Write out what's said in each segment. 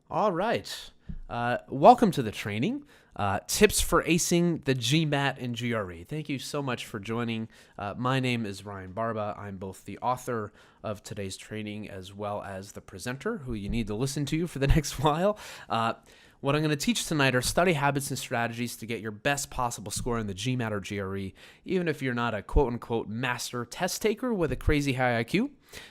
All right. Welcome to the training. Tips for acing the GMAT and GRE. Thank you so much for joining. My name is Ryan Barba. I'm both the author of today's training as well as the presenter who you need to listen to for the next while. What I'm going to teach tonight are study habits and strategies to get your best possible score in the GMAT or GRE, even if you're not a quote-unquote master test taker with a crazy high IQ.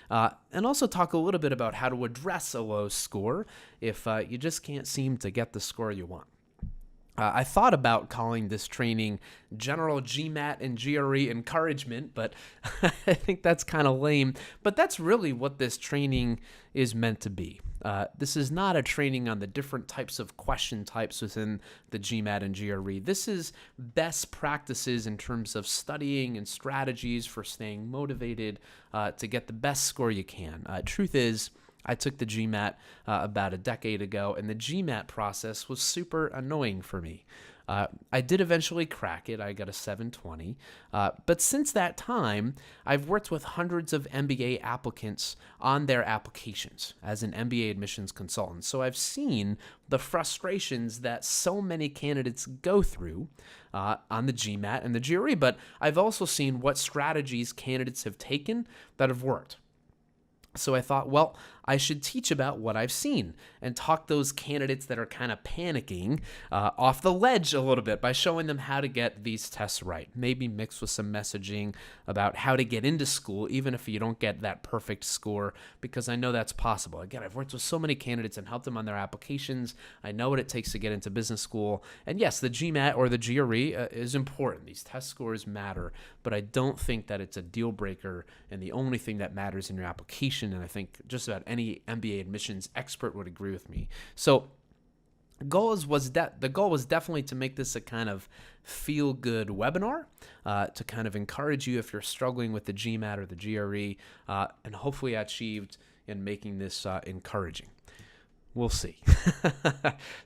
And also talk a little bit about how to address a low score if you just can't seem to get the score you want. I thought about calling this training General GMAT and GRE Encouragement, but I think that's kind of lame. But that's really what this training is meant to be. This is not a training on the different types of question types within the GMAT and GRE. This is best practices in terms of studying and strategies for staying motivated to get the best score you can. Truth is, I took the GMAT about a decade ago, and the GMAT process was super annoying for me. I did eventually crack it. I got a 720. But since that time, I've worked with hundreds of MBA applicants on their applications as an MBA admissions consultant. So I've seen the frustrations that so many candidates go through on the GMAT and the GRE, but I've also seen what strategies candidates have taken that have worked. So I thought, well, I should teach about what I've seen and talk those candidates that are kind of panicking off the ledge a little bit by showing them how to get these tests right. Maybe mix with some messaging about how to get into school, even if you don't get that perfect score, because I know that's possible. Again, I've worked with so many candidates and helped them on their applications. I know what it takes to get into business school. And yes, the GMAT or the GRE is important. These test scores matter, but I don't think that it's a deal breaker and the only thing that matters in your application. And I think just about any MBA admissions expert would agree with me. So the goal was definitely to make this a kind of feel-good webinar to kind of encourage you if you're struggling with the GMAT or the GRE, and hopefully I achieved in making this encouraging. We'll see.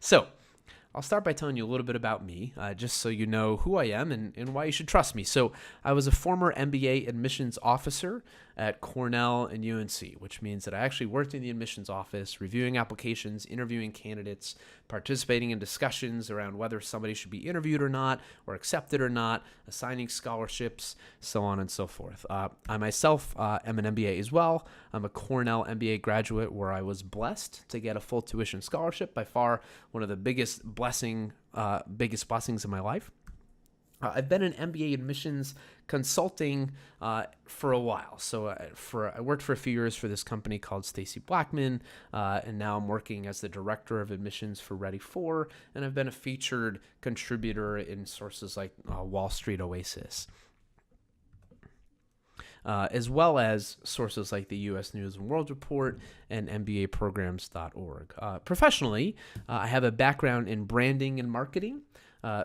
So I'll start by telling you a little bit about me, just so you know who I am and why you should trust me. So I was a former MBA admissions officer at Cornell and UNC, which means that I actually worked in the admissions office, reviewing applications, interviewing candidates, participating in discussions around whether somebody should be interviewed or not, or accepted or not, assigning scholarships, so on and so forth. I myself am an MBA as well. I'm a Cornell MBA graduate where I was blessed to get a full tuition scholarship, by far one of the biggest blessings in my life. I've been in MBA admissions consulting for a while. So I worked for a few years for this company called Stacy Blackman, and now I'm working as the director of admissions for Ready For, and I've been a featured contributor in sources like Wall Street Oasis. As well as sources like the U.S. News and World Report and MBAprograms.org. Professionally, I have a background in branding and marketing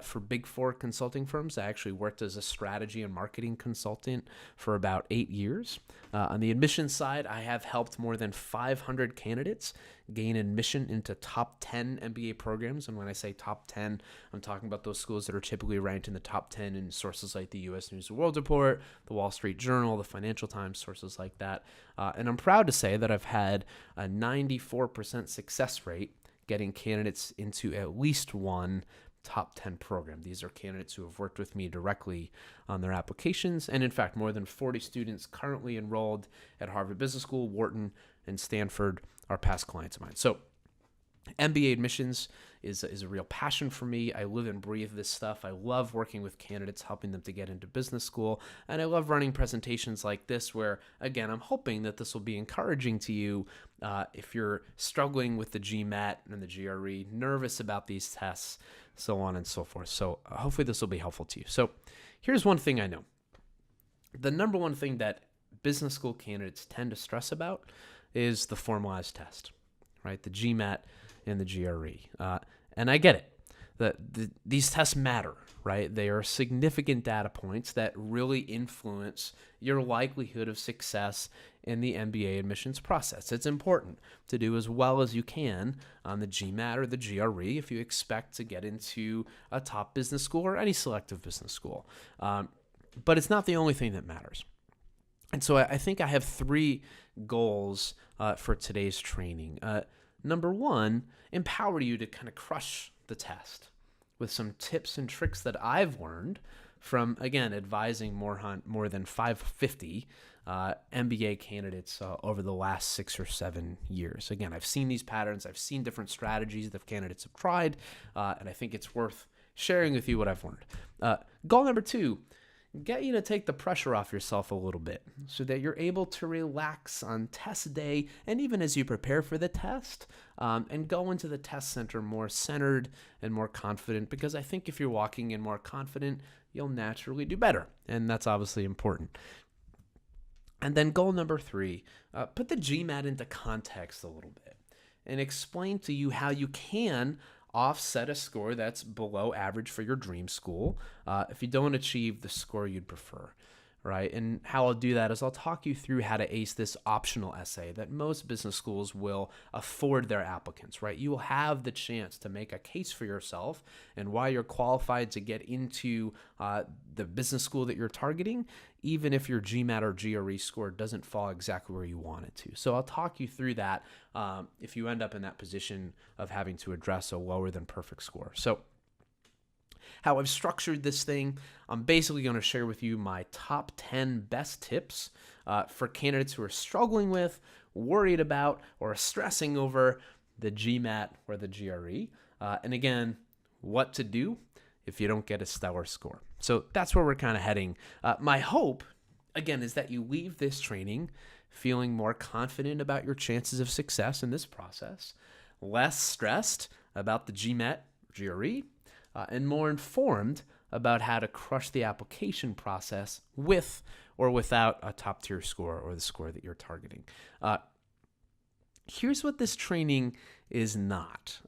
for Big Four consulting firms. I actually worked as a strategy and marketing consultant for about 8 years. On the admissions side, I have helped more than 500 candidates gain admission into top 10 MBA programs. And when I say top 10, I'm talking about those schools that are typically ranked in the top 10 in sources like the U.S. News and World Report, the Wall Street Journal, the Financial Times, sources like that. And I'm proud to say that I've had a 94% success rate getting candidates into at least one top 10 program. These are candidates who have worked with me directly on their applications. And in fact, more than 40 students currently enrolled at Harvard Business School, Wharton, and Stanford are past clients of mine. So MBA admissions is a real passion for me. I live and breathe this stuff. I love working with candidates, helping them to get into business school. And I love running presentations like this where, again, I'm hoping that this will be encouraging to you if you're struggling with the GMAT and the GRE, nervous about these tests, so on and so forth. So hopefully this will be helpful to you. So here's one thing I know. The number one thing that business school candidates tend to stress about is the formalized test, right? The GMAT and the GRE. And I get it. These tests matter, right? They are significant data points that really influence your likelihood of success in the MBA admissions process. It's important to do as well as you can on the GMAT or the GRE if you expect to get into a top business school or any selective business school. But it's not the only thing that matters. And so I think I have three goals for today's training. number one, empower you to kind of crush the test with some tips and tricks that I've learned from, again, advising more than 550 MBA candidates over the last 6 or 7 years. Again, I've seen these patterns. I've seen different strategies that candidates have tried, and I think it's worth sharing with you what I've learned. Goal number two, get you to take the pressure off yourself a little bit so that you're able to relax on test day and even as you prepare for the test, and go into the test center more centered and more confident, because I think if you're walking in more confident, you'll naturally do better, and that's obviously important. And then goal number three, put the GMAT into context a little bit and explain to you how you can offset a score that's below average for your dream school if you don't achieve the score you'd prefer, right? And how I'll do that is I'll talk you through how to ace this optional essay that most business schools will afford their applicants, right? You will have the chance to make a case for yourself and why you're qualified to get into the business school that you're targeting, even if your GMAT or GRE score doesn't fall exactly where you want it to. So I'll talk you through that if you end up in that position of having to address a lower than perfect score. So how I've structured this thing, I'm basically going to share with you my top 10 best tips for candidates who are struggling with, worried about, or stressing over the GMAT or the GRE. And again, what to do if you don't get a stellar score. So that's where we're kind of heading. My hope, again, is that you leave this training feeling more confident about your chances of success in this process, less stressed about the GMAT, GRE, and more informed about how to crush the application process with or without a top-tier score or the score that you're targeting. Here's what this training is not.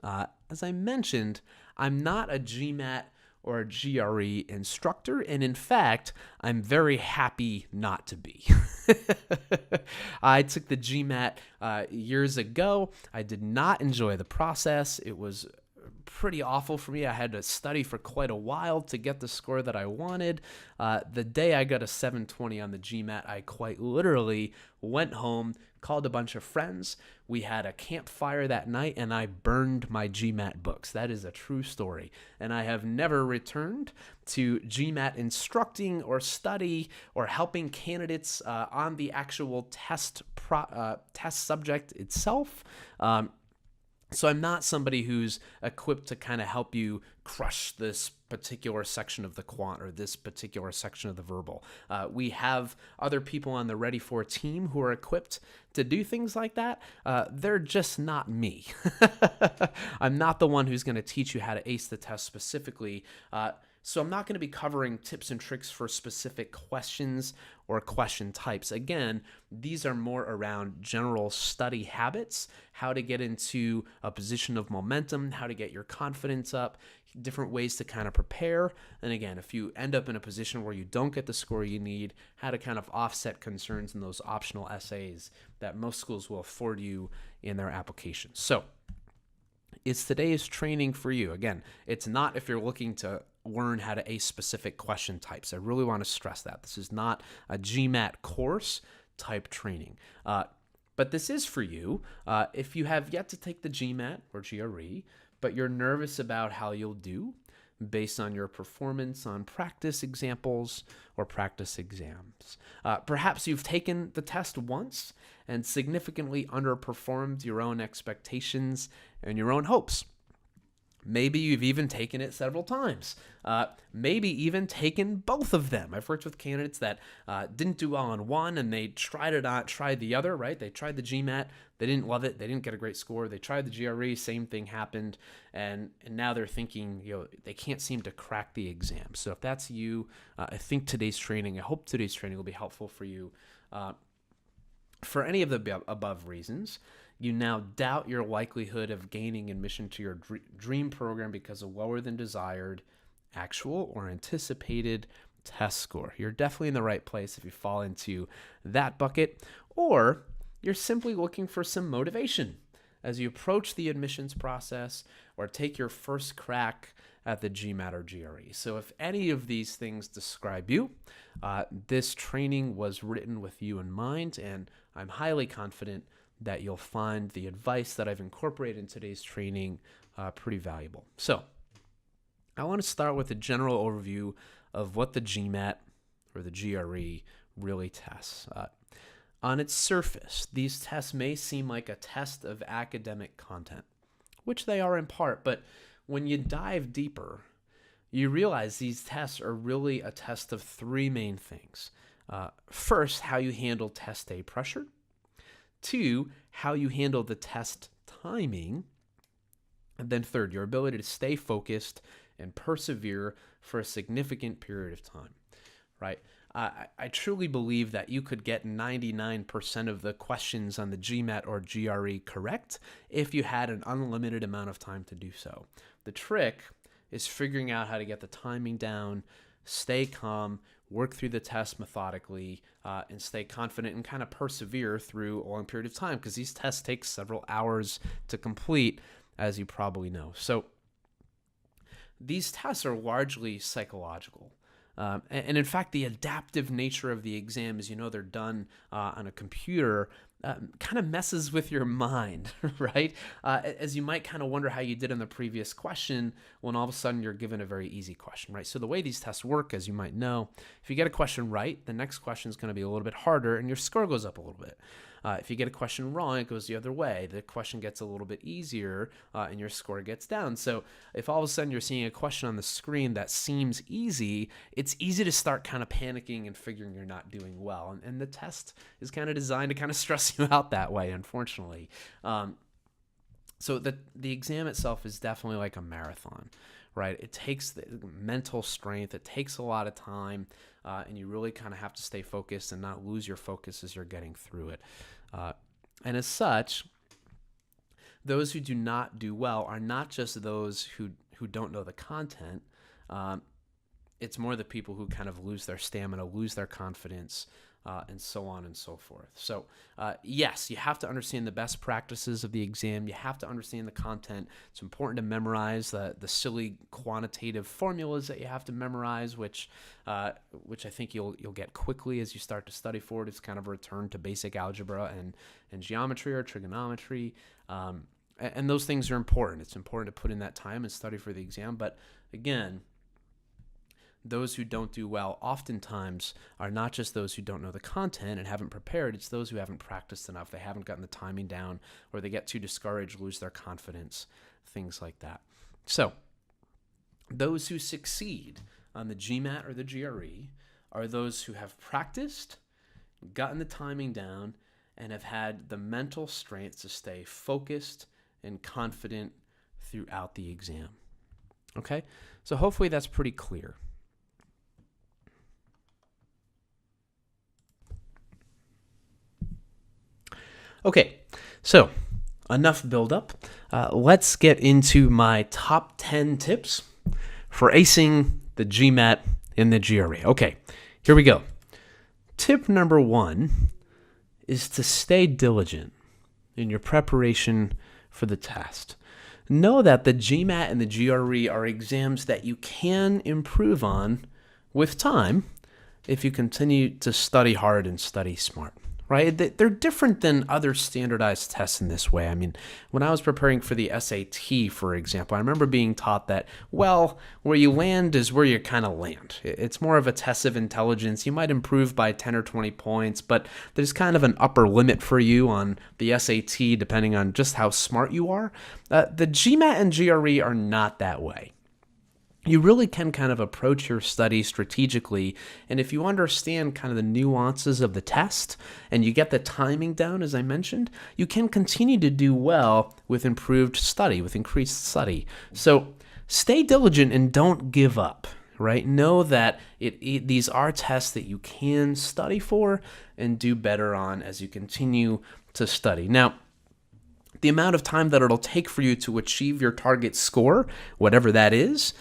As I mentioned, I'm not a GMAT or a GRE instructor, and in fact, I'm very happy not to be. I took the GMAT years ago. I did not enjoy the process. It was pretty awful for me. I had to study for quite a while to get the score that I wanted. The day I got a 720 on the GMAT, I quite literally went home, called a bunch of friends. We had a campfire that night, and I burned my GMAT books. That is a true story. And I have never returned to GMAT instructing or study or helping candidates on the actual test subject itself. So I'm not somebody who's equipped to kind of help you crush this particular section of the quant or this particular section of the verbal. We have other people on the Ready For team who are equipped to do things like that. They're just not me. I'm not the one who's going to teach you how to ace the test specifically. So I'm not going to be covering tips and tricks for specific questions or question types. Again, these are more around general study habits, how to get into a position of momentum, how to get your confidence up, different ways to kind of prepare. And again, if you end up in a position where you don't get the score you need, how to kind of offset concerns in those optional essays that most schools will afford you in their applications. So it's today's training for you. Again, it's not if you're looking to learn how to ace specific question types. I really want to stress that. This is not a GMAT course type training. But this is for you if you have yet to take the GMAT or GRE, but you're nervous about how you'll do based on your performance on practice examples or practice exams. Perhaps you've taken the test once and significantly underperformed your own expectations and your own hopes. Maybe you've even taken it several times. Maybe even taken both of them. I've worked with candidates that didn't do well on one and they tried the other, right? They tried the GMAT, they didn't love it, they didn't get a great score. They tried the GRE, same thing happened, and now they're thinking, they can't seem to crack the exam. So if that's you, I hope today's training will be helpful for you. For any of the above reasons, you now doubt your likelihood of gaining admission to your dream program because of lower than desired actual or anticipated test score. You're definitely in the right place if you fall into that bucket, or you're simply looking for some motivation as you approach the admissions process or take your first crack at the GMAT or GRE. So if any of these things describe you, this training was written with you in mind, and I'm highly confident that you'll find the advice that I've incorporated in today's training pretty valuable. So I want to start with a general overview of what the GMAT or the GRE really tests. On its surface, these tests may seem like a test of academic content, which they are in part, but when you dive deeper, you realize these tests are really a test of three main things. First, how you handle test day pressure. Two, how you handle the test timing. And then third, your ability to stay focused and persevere for a significant period of time, right? I truly believe that you could get 99% of the questions on the GMAT or GRE correct if you had an unlimited amount of time to do so. The trick is figuring out how to get the timing down, stay calm, work through the test methodically, and stay confident and kind of persevere through a long period of time, because these tests take several hours to complete, as you probably know. So these tests are largely psychological. And in fact, the adaptive nature of the exam, as you know, they're done on a computer, kind of messes with your mind, right? As you might kind of wonder how you did in the previous question when all of a sudden you're given a very easy question, right? So the way these tests work, as you might know, if you get a question right, the next question is going to be a little bit harder and your score goes up a little bit. If you get a question wrong, it goes the other way. The question gets a little bit easier and your score gets down. So if all of a sudden you're seeing a question on the screen that seems easy, it's easy to start kind of panicking and figuring you're not doing well. And the test is kind of designed to kind of stress you out that way, unfortunately. So the exam itself is definitely like a marathon, right? It takes the mental strength. It takes a lot of time, and you really kind of have to stay focused and not lose your focus as you're getting through it. And as such, those who do not do well are not just those who don't know the content. It's more the people who kind of lose their stamina, lose their confidence, and so on and so forth. So yes, you have to understand the best practices of the exam. You have to understand the content. It's important to memorize the silly quantitative formulas that you have to memorize, which I think you'll get quickly as you start to study for it. It's kind of a return to basic algebra and geometry or trigonometry. And those things are important. It's important to put in that time and study for the exam. But again, those who don't do well oftentimes are not just those who don't know the content and haven't prepared. It's those who haven't practiced enough. They haven't gotten the timing down, or they get too discouraged, lose their confidence, things like that. So those who succeed on the GMAT or the GRE are those who have practiced, gotten the timing down, and have had the mental strength to stay focused and confident throughout the exam. Okay? So hopefully that's pretty clear. Okay, so enough build-up. Let's get into my top 10 tips for acing the GMAT and the GRE. Okay, here we go. Tip number 1 is to stay diligent in your preparation for the test. Know that the GMAT and the GRE are exams that you can improve on with time if you continue to study hard and study smart. Right? They're different than other standardized tests in this way. I mean, when I was preparing for the SAT, for example, I remember being taught that, well, where you land is where you kind of land. It's more of a test of intelligence. You might improve by 10 or 20 points, but there's kind of an upper limit for you on the SAT depending on just how smart you are. The GMAT and GRE are not that way. You really can kind of approach your study strategically, and if you understand kind of the nuances of the test and you get the timing down, as I mentioned, you can continue to do well with improved study, with increased study. So stay diligent and don't give up, right? Know that these are tests that you can study for and do better on as you continue to study. Now, the amount of time that it'll take for you to achieve your target score, whatever that is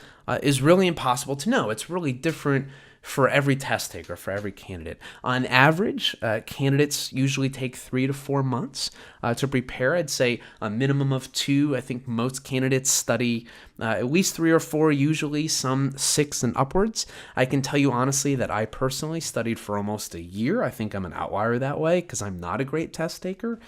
really impossible to know. It's really different for every test taker, for every candidate. On average, candidates usually take 3 to 4 months to prepare. I'd say a minimum of 2. I think most candidates study at least 3 or 4, usually some 6 and upwards. I can tell you honestly that I personally studied for almost a year. I think I'm an outlier that way because I'm not a great test taker.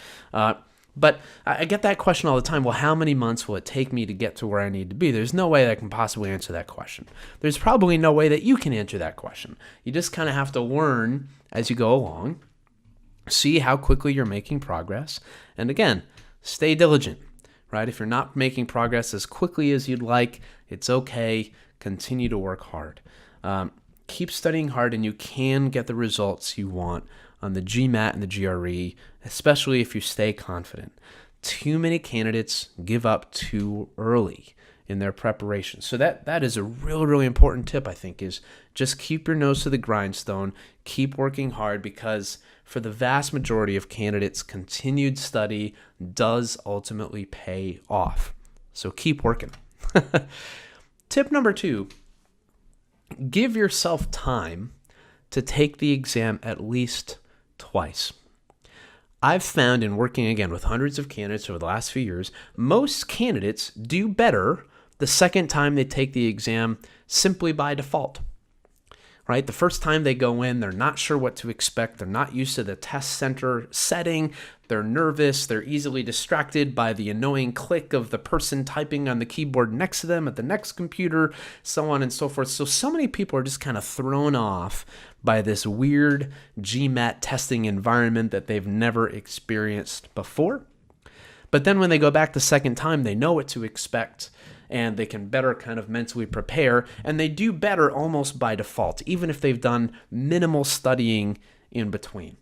But I get that question all the time. Well, how many months will it take me to get to where I need to be? There's no way that I can possibly answer that question. There's probably no way that you can answer that question. You just kind of have to learn as you go along, see how quickly you're making progress. And again, stay diligent, right? If you're not making progress as quickly as you'd like, it's okay. Continue to work hard. Keep studying hard and you can get the results you want on the GMAT and the GRE, especially if you stay confident. Too many candidates give up too early in their preparation. So that is a really, really important tip, I think, is just keep your nose to the grindstone, keep working hard, because for the vast majority of candidates, continued study does ultimately pay off. So keep working. Tip number 2, give yourself time to take the exam at least twice. I've found in working again with hundreds of candidates over the last few years, most candidates do better the second time they take the exam simply by default. Right? The first time they go in, they're not sure what to expect. They're not used to the test center setting. They're nervous. They're easily distracted by the annoying click of the person typing on the keyboard next to them at the next computer, so on and so forth. So many people are just kind of thrown off by this weird GMAT testing environment that they've never experienced before. But then when they go back the second time, they know what to expect, and they can better kind of mentally prepare, and they do better almost by default, even if they've done minimal studying in between.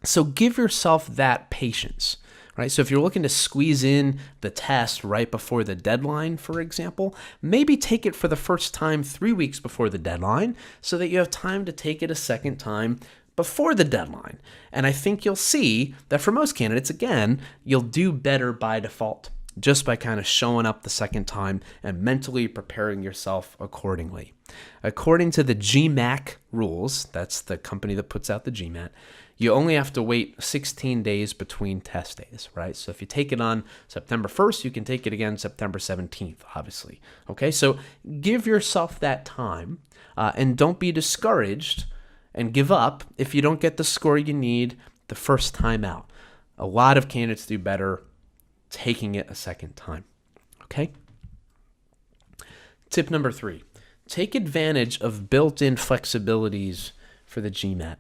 So give yourself that patience, right? So if you're looking to squeeze in the test right before the deadline, for example, maybe take it for the first time 3 weeks before the deadline so that you have time to take it a second time before the deadline. And I think you'll see that for most candidates, again, you'll do better by default, just by kind of showing up the second time and mentally preparing yourself accordingly. According to the GMAT rules, that's the company that puts out the GMAT, you only have to wait 16 days between test days, right? So if you take it on September 1st, you can take it again September 17th, obviously. Okay, so give yourself that time and don't be discouraged and give up if you don't get the score you need the first time out. A lot of candidates do better taking it a second time. Okay? Tip number 3, take advantage of built-in flexibilities for the GMAT.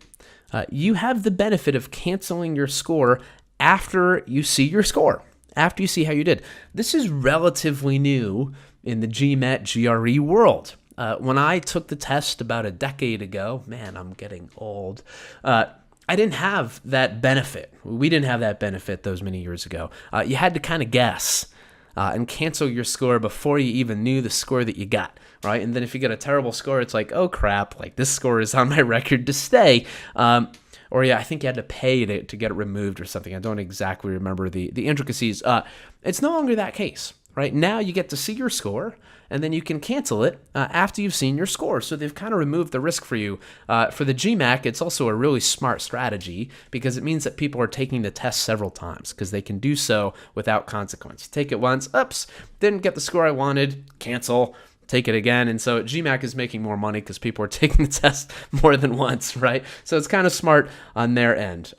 You have the benefit of canceling your score after you see your score, after you see how you did. This is relatively new in the GMAT GRE world. When I took the test about a decade ago, man, I'm getting old, I didn't have that benefit. We didn't have that benefit those many years ago. You had to kind of guess and cancel your score before you even knew the score that you got, right? And then if you get a terrible score, it's like, oh crap, like this score is on my record to stay. Or yeah, I think you had to pay to get it removed or something. I don't exactly remember the intricacies. It's no longer that case, right? Now you get to see your score, and then you can cancel it after you've seen your score. So they've kind of removed the risk for you. For the GMAT, it's also a really smart strategy because it means that people are taking the test several times because they can do so without consequence. Take it once, oops, didn't get the score I wanted, cancel, take it again. And so GMAT is making more money because people are taking the test more than once, right? So it's kind of smart on their end.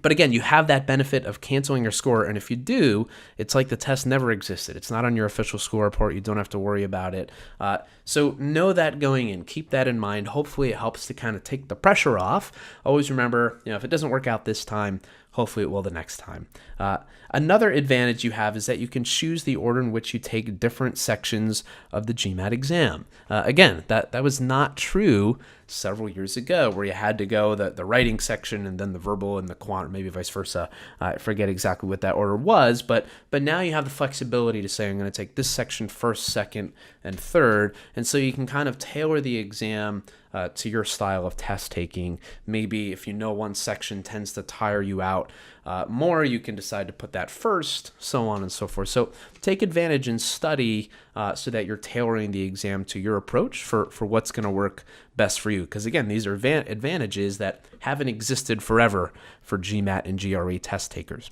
But again, you have that benefit of canceling your score, and if you do, it's like the test never existed. It's not on your official score report. You don't have to worry about it. So know that going in. Keep that in mind. Hopefully it helps to kind of take the pressure off. Always remember, if it doesn't work out this time, hopefully it will the next time. Another advantage you have is that you can choose the order in which you take different sections of the GMAT exam. Again, that was not true several years ago, where you had to go the writing section and then the verbal and the quant, or maybe vice versa. I forget exactly what that order was, but now you have the flexibility to say, I'm going to take this section first, second, and third, and so you can kind of tailor the exam to your style of test taking. Maybe if you know one section tends to tire you out more, you can decide to put that first, so on and so forth. So take advantage and study so that you're tailoring the exam to your approach for what's going to work best for you. Because again, these are advantages that haven't existed forever for GMAT and GRE test takers.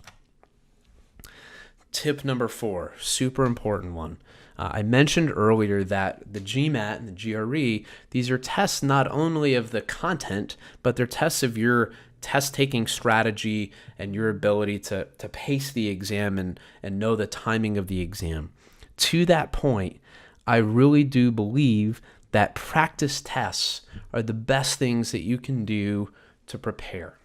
Tip number 4, super important one. I mentioned earlier that the GMAT and the GRE, these are tests not only of the content, but they're tests of your test-taking strategy and your ability to pace the exam and know the timing of the exam. To that point, I really do believe that practice tests are the best things that you can do to prepare.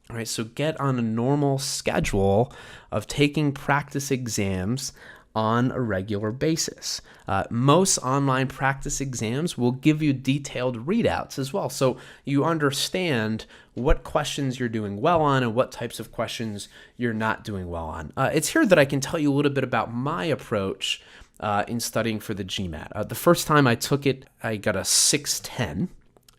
All right, so get on a normal schedule of taking practice exams on a regular basis. Most online practice exams will give you detailed readouts as well, so you understand what questions you're doing well on and what types of questions you're not doing well on. It's here that I can tell you a little bit about my approach in studying for the GMAT. The first time I took it, I got a 610.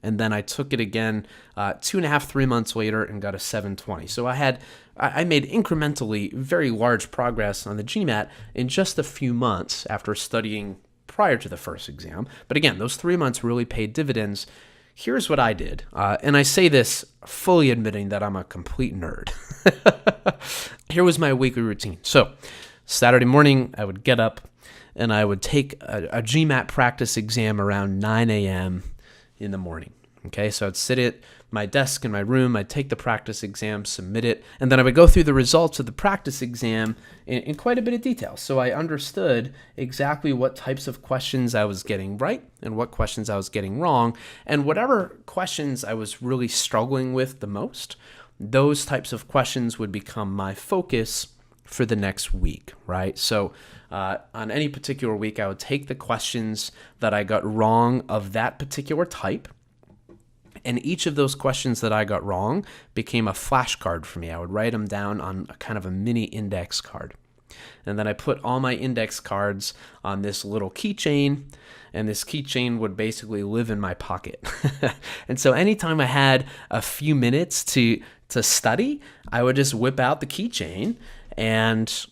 And then I took it again 2.5, 3 months later and got a 720. So I made incrementally very large progress on the GMAT in just a few months after studying prior to the first exam. But again, those 3 months really paid dividends. Here's what I did. And I say this fully admitting that I'm a complete nerd. Here was my weekly routine. So Saturday morning, I would get up and I would take a GMAT practice exam around 9 a.m. in the morning. Okay, so I'd sit at my desk in my room, I'd take the practice exam, submit it, and then I would go through the results of the practice exam in quite a bit of detail. So I understood exactly what types of questions I was getting right and what questions I was getting wrong. And whatever questions I was really struggling with the most, those types of questions would become my focus for the next week, right? So on any particular week, I would take the questions that I got wrong of that particular type, and each of those questions that I got wrong became a flashcard for me. I would write them down on a kind of a mini index card. And then I put all my index cards on this little keychain, and this keychain would basically live in my pocket. And so anytime I had a few minutes to study, I would just whip out the keychain and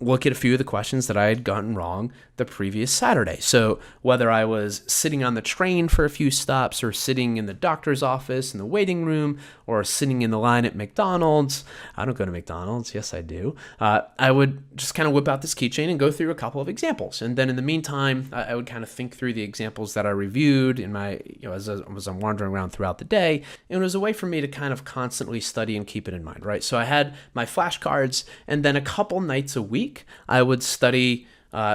look at a few of the questions that I had gotten wrong the previous Saturday. So whether I was sitting on the train for a few stops or sitting in the doctor's office in the waiting room or sitting in the line at McDonald's, I don't go to McDonald's. Yes, I do. I would just kind of whip out this keychain and go through a couple of examples. And then in the meantime, I would kind of think through the examples that I reviewed in my, as I'm wandering around throughout the day. And it was a way for me to kind of constantly study and keep it in mind, right? So I had my flashcards, and then a couple nights a week, I would study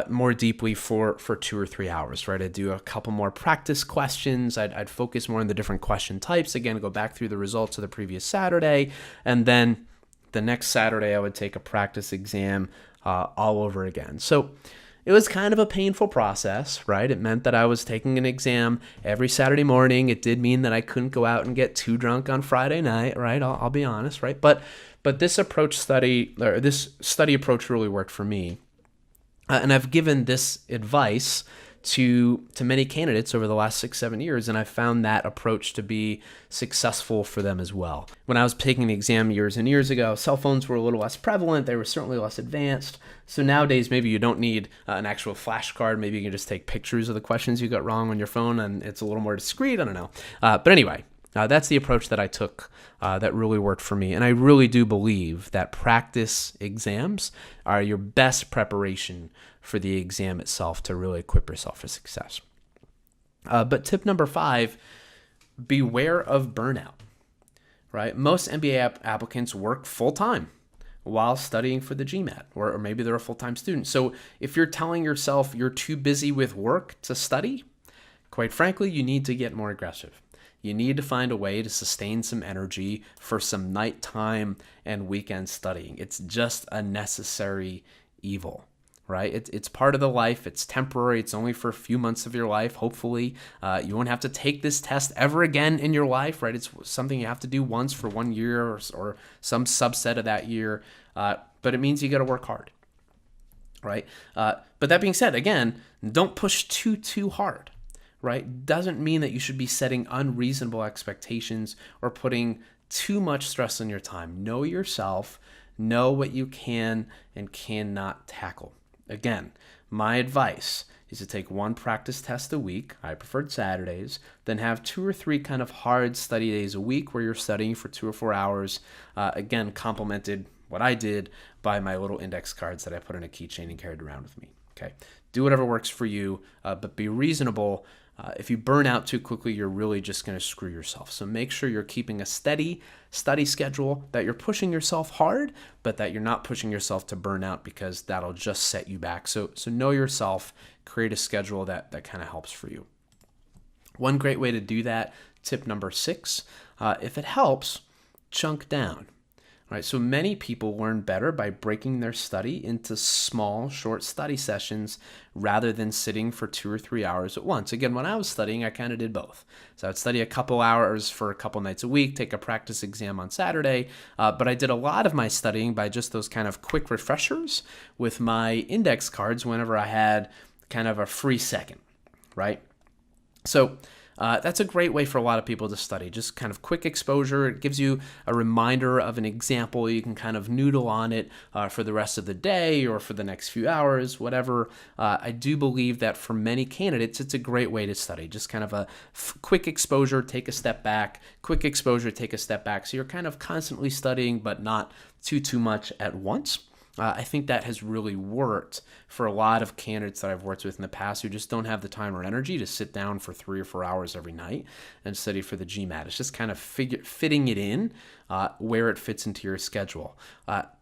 more deeply for 2 or 3 hours, right? I'd do a couple more practice questions. I'd focus more on the different question types. Again, go back through the results of the previous Saturday. And then the next Saturday, I would take a practice exam all over again. So it was kind of a painful process, right? It meant that I was taking an exam every Saturday morning. It did mean that I couldn't go out and get too drunk on Friday night, right? I'll be honest, right? But this study approach really worked for me. And I've given this advice to many candidates over the last 6-7 years, and I found that approach to be successful for them as well. When I was taking the exam years and years ago, cell phones were a little less prevalent. They were certainly less advanced. So nowadays, maybe you don't need an actual flashcard. Maybe you can just take pictures of the questions you got wrong on your phone, and it's a little more discreet. I don't know. But anyway, that's the approach that I took that really worked for me. And I really do believe that practice exams are your best preparation for the exam itself to really equip yourself for success. But tip number 5, beware of burnout, right? Most MBA applicants work full-time while studying for the GMAT, or maybe they're a full-time student. So if you're telling yourself you're too busy with work to study, quite frankly, you need to get more aggressive. You need to find a way to sustain some energy for some nighttime and weekend studying. It's just a necessary evil, right? It's part of the life. It's temporary. It's only for a few months of your life. Hopefully, you won't have to take this test ever again in your life, right? It's something you have to do once for 1 year or some subset of that year. But it means you got to work hard, right? But that being said, again, don't push too hard. right, doesn't mean that you should be setting unreasonable expectations or putting too much stress on your time. Know yourself, know what you can and cannot tackle. Again, my advice is to take one practice test a week. I preferred Saturdays, then have 2 or 3 kind of hard study days a week where you're studying for 2 or 4 hours. Again, complemented what I did by my little index cards that I put in a keychain and carried around with me. Okay, do whatever works for you, but be reasonable. If you burn out too quickly, you're really just going to screw yourself. So make sure you're keeping a steady study schedule, that you're pushing yourself hard, but that you're not pushing yourself to burn out, because that'll just set you back. So know yourself, create a schedule that kind of helps for you. One great way to do that, tip number 6, if it helps, chunk down. Right, so many people learn better by breaking their study into small, short study sessions rather than sitting for 2 or 3 hours at once. Again, when I was studying, I kind of did both. So I'd study a couple hours for a couple nights a week, take a practice exam on Saturday, but I did a lot of my studying by just those kind of quick refreshers with my index cards whenever I had kind of a free second, right? So that's a great way for a lot of people to study. Just kind of quick exposure. It gives you a reminder of an example. You can kind of noodle on it for the rest of the day or for the next few hours, whatever. I do believe that for many candidates, it's a great way to study. Just kind of a quick exposure, take a step back, quick exposure, take a step back. So you're kind of constantly studying, but not too much at once. I think that has really worked for a lot of candidates that I've worked with in the past who just don't have the time or energy to sit down for 3 or 4 hours every night and study for the GMAT. It's just kind of fitting it in where it fits into your schedule.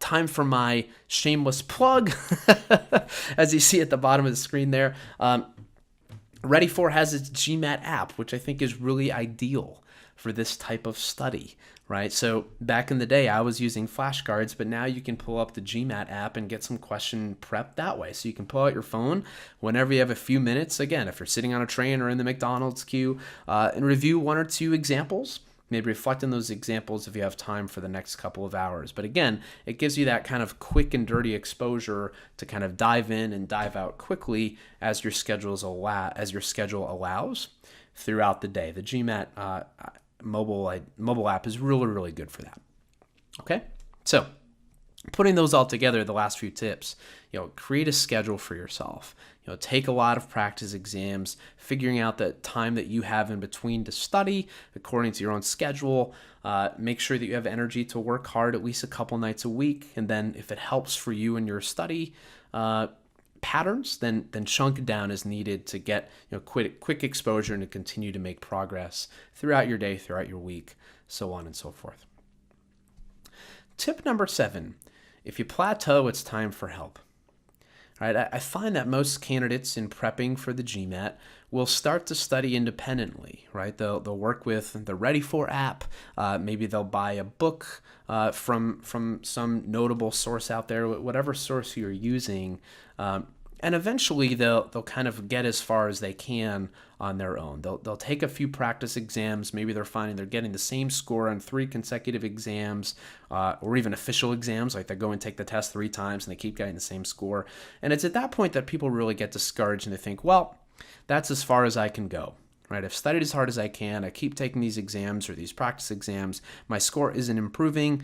Time for my shameless plug, as you see at the bottom of the screen there. Ready4 has its GMAT app, which I think is really ideal for this type of study, right? So back in the day, I was using flashcards, but now you can pull up the GMAT app and get some question prep that way. So you can pull out your phone whenever you have a few minutes. Again, if you're sitting on a train or in the McDonald's queue, and review 1 or 2 examples. Maybe reflect on those examples if you have time for the next couple of hours. But again, it gives you that kind of quick and dirty exposure to kind of dive in and dive out quickly as your schedule allows throughout the day. The GMAT mobile app is really, really good for that. Okay, so putting those all together, the last few tips, create a schedule for yourself. Take a lot of practice exams, figuring out the time that you have in between to study according to your own schedule. Make sure that you have energy to work hard at least a couple nights a week. And then if it helps for you in your study patterns, then chunk down as needed to get quick exposure and to continue to make progress throughout your day, throughout your week, so on and so forth. Tip number 7, if you plateau, it's time for help. All right, I find that most candidates in prepping for the GMAT will start to study independently, right? They'll work with the Ready4 app. Maybe they'll buy a book from some notable source out there, whatever source you're using. And eventually they'll kind of get as far as they can on their own. They'll take a few practice exams. Maybe they're finding they're getting the same score on 3 consecutive exams, or even official exams, like they go and take the test 3 times and they keep getting the same score. And it's at that point that people really get discouraged and they think, well, that's as far as I can go. Right? I've studied as hard as I can. I keep taking these exams or these practice exams. My score isn't improving.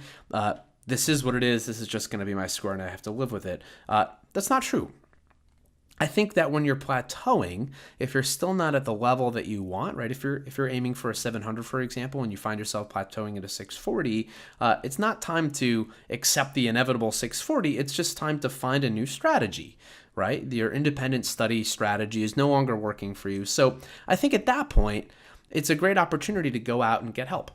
This is what it is. This is just going to be my score and I have to live with it. That's not true. I think that when you're plateauing, if you're still not at the level that you want, right? If you're aiming for a 700, for example, and you find yourself plateauing at a 640, it's not time to accept the inevitable 640. It's just time to find a new strategy, right? Your independent study strategy is no longer working for you. So I think at that point, it's a great opportunity to go out and get help.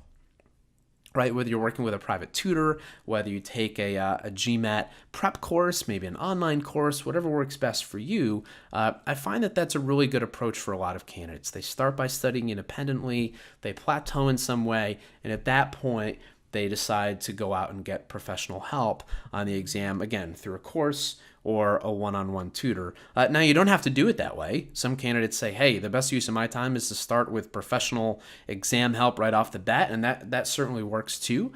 Right, whether you're working with a private tutor, whether you take a GMAT prep course, maybe an online course, whatever works best for you, I find that that's a really good approach for a lot of candidates. They start by studying independently, they plateau in some way, and at that point, they decide to go out and get professional help on the exam, again, through a course or a one-on-one tutor. Now, you don't have to do it that way. Some candidates say, hey, the best use of my time is to start with professional exam help right off the bat, and that certainly works too.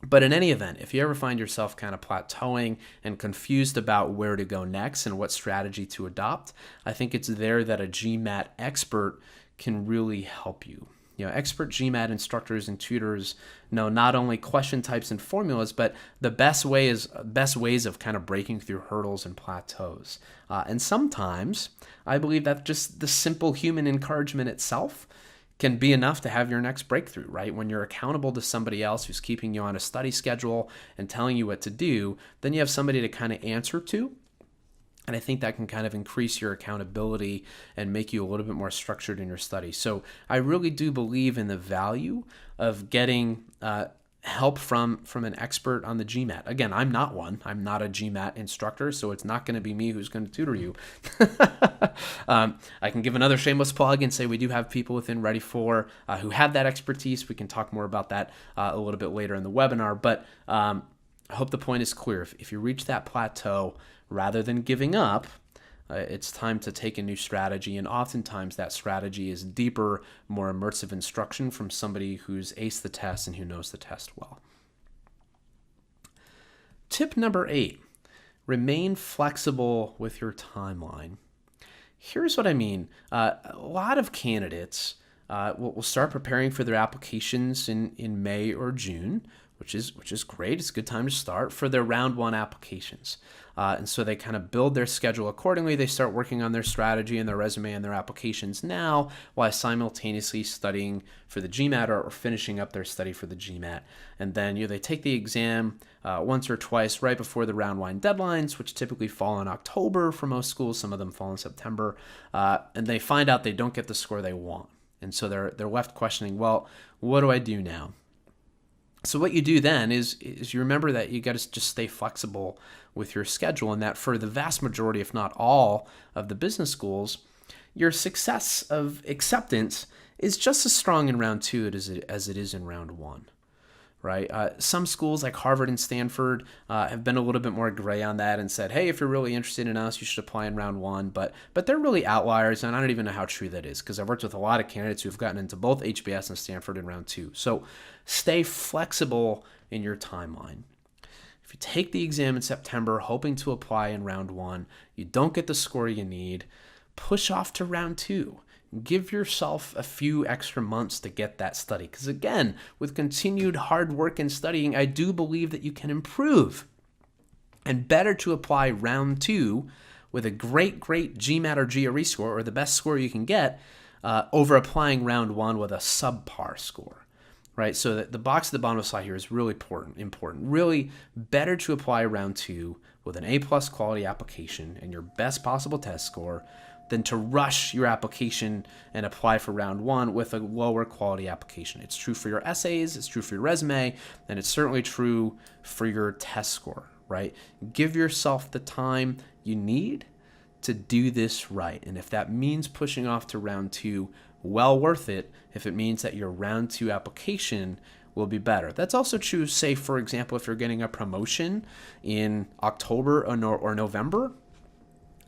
But in any event, if you ever find yourself kind of plateauing and confused about where to go next and what strategy to adopt, I think it's there that a GMAT expert can really help you. Expert GMAT instructors and tutors know not only question types and formulas, but the best ways of kind of breaking through hurdles and plateaus. And sometimes I believe that just the simple human encouragement itself can be enough to have your next breakthrough, right? When you're accountable to somebody else who's keeping you on a study schedule and telling you what to do, then you have somebody to kind of answer to. And I think that can kind of increase your accountability and make you a little bit more structured in your study. So I really do believe in the value of getting help from an expert on the GMAT. Again, I'm not one. I'm not a GMAT instructor, so it's not going to be me who's going to tutor you. I can give another shameless plug and say we do have people within Ready For who have that expertise. We can talk more about that a little bit later in the webinar, but I hope the point is clear. If you reach that plateau, rather than giving up, it's time to take a new strategy, and oftentimes that strategy is deeper, more immersive instruction from somebody who's aced the test and who knows the test well. Tip number 8, remain flexible with your timeline. Here's what I mean. A lot of candidates will start preparing for their applications in May or June, which is great. It's a good time to start for their round 1 applications. And so they kind of build their schedule accordingly. They start working on their strategy and their resume and their applications now while simultaneously studying for the GMAT or finishing up their study for the GMAT. And then they take the exam once or twice right before the round 1 deadlines, which typically fall in October for most schools. Some of them fall in September. And they find out they don't get the score they want. And so they're left questioning, well, what do I do now? So what you do then is you remember that you got to just stay flexible with your schedule, and that for the vast majority, if not all, of the business schools, your success of acceptance is just as strong in round 2 as it is in round 1. Right? Some schools like Harvard and Stanford have been a little bit more gray on that and said, hey, if you're really interested in us, you should apply in round 1. But they're really outliers, and I don't even know how true that is because I've worked with a lot of candidates who've gotten into both HBS and Stanford in round 2. So stay flexible in your timeline. If you take the exam in September, hoping to apply in round 1, you don't get the score you need, push off to round 2. Give yourself a few extra months to get that study. Because again, with continued hard work and studying, I do believe that you can improve. And better to apply round 2 with a great GMAT or GRE score, or the best score you can get, over applying round 1 with a subpar score. Right? So the box at the bottom of the slide here is really important. Really better to apply round 2 with an A+ quality application and your best possible test score than to rush your application and apply for round 1 with a lower quality application. It's true for your essays, it's true for your resume, and it's certainly true for your test score, right? Give yourself the time you need to do this right. And if that means pushing off to round 2, well worth it if it means that your round 2 application will be better. That's also true, say, for example, if you're getting a promotion in October or November,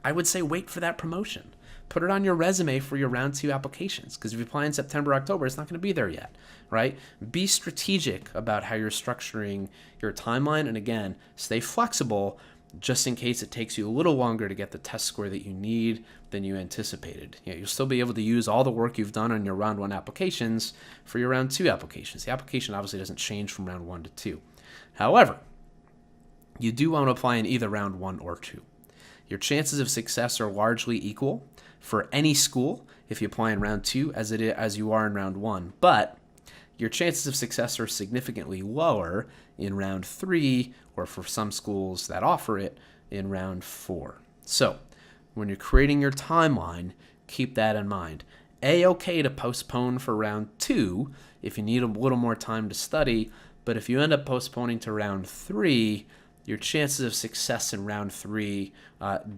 I would say wait for that promotion. Put it on your resume for your round 2 applications, because if you apply in September, October, it's not going to be there yet, right? Be strategic about how you're structuring your timeline, and again, stay flexible just in case it takes you a little longer to get the test score that you need than you anticipated. You'll still be able to use all the work you've done on your round 1 applications for your round 2 applications. The application obviously doesn't change from round 1 to 2. However, you do want to apply in either round 1 or 2. Your chances of success are largely equal for any school if you apply in round 2 as you are in round 1, but your chances of success are significantly lower in round 3, or for some schools that offer it, in round 4. So when you're creating your timeline, keep that in mind. A-okay to postpone for round 2 if you need a little more time to study, but if you end up postponing to round 3, your chances of success in round 3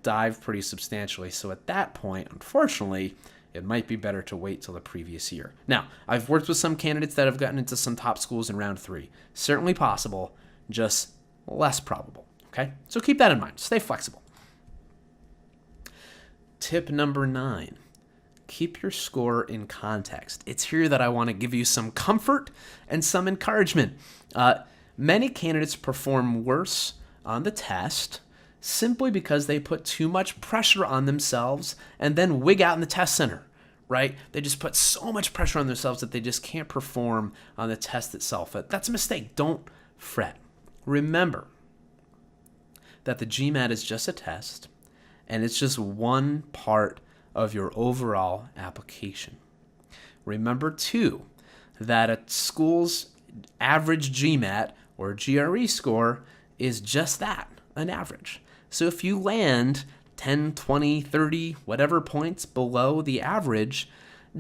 dive pretty substantially. So at that point, unfortunately, it might be better to wait till the previous year. Now, I've worked with some candidates that have gotten into some top schools in round 3. Certainly possible, just less probable. Okay? So keep that in mind. Stay flexible. Tip number 9. Keep your score in context. It's here that I want to give you some comfort and some encouragement. Many candidates perform worse on the test simply because they put too much pressure on themselves and then wig out in the test center, right? They just put so much pressure on themselves that they just can't perform on the test itself. That's a mistake. Don't fret. Remember that the GMAT is just a test, and it's just one part of your overall application. Remember, too, that a school's average GMAT or GRE score is just that, an average. So if you land 10, 20, 30, whatever points below the average,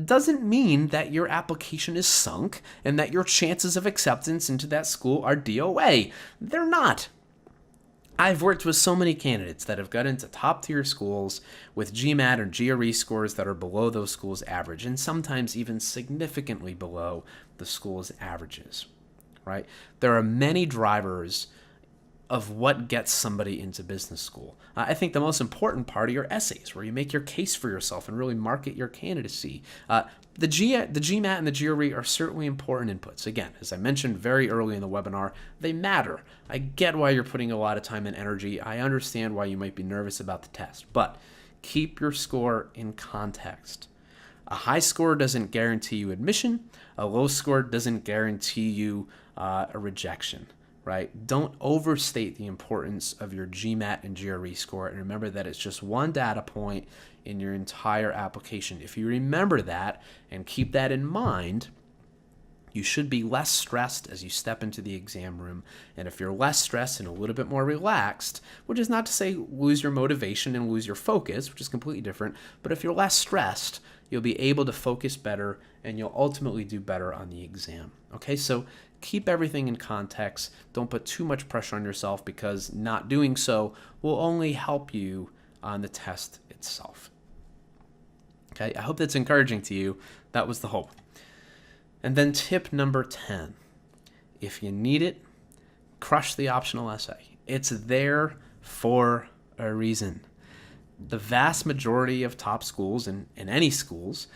doesn't mean that your application is sunk and that your chances of acceptance into that school are DOA. They're not. I've worked with so many candidates that have got into top tier schools with GMAT or GRE scores that are below those schools' average, and sometimes even significantly below the school's averages, right? There are many drivers of what gets somebody into business school. I think the most important part are your essays, where you make your case for yourself and really market your candidacy. The GMAT and the GRE are certainly important inputs. Again, as I mentioned very early in the webinar, they matter. I get why you're putting a lot of time and energy. I understand why you might be nervous about the test, but keep your score in context. A high score doesn't guarantee you admission. A low score doesn't guarantee you a rejection. Right? Don't overstate the importance of your GMAT and GRE score, and remember that it's just one data point in your entire application. If you remember that and keep that in mind, you should be less stressed as you step into the exam room. And if you're less stressed and a little bit more relaxed, which is not to say lose your motivation and lose your focus, which is completely different, but if you're less stressed, you'll be able to focus better and you'll ultimately do better on the exam. Okay, so keep everything in context. Don't put too much pressure on yourself, because not doing so will only help you on the test itself. Okay, I hope that's encouraging to you. That was the hope. And then tip number 10, if you need it, crush the optional essay. It's there for a reason. The vast majority of top schools and any schools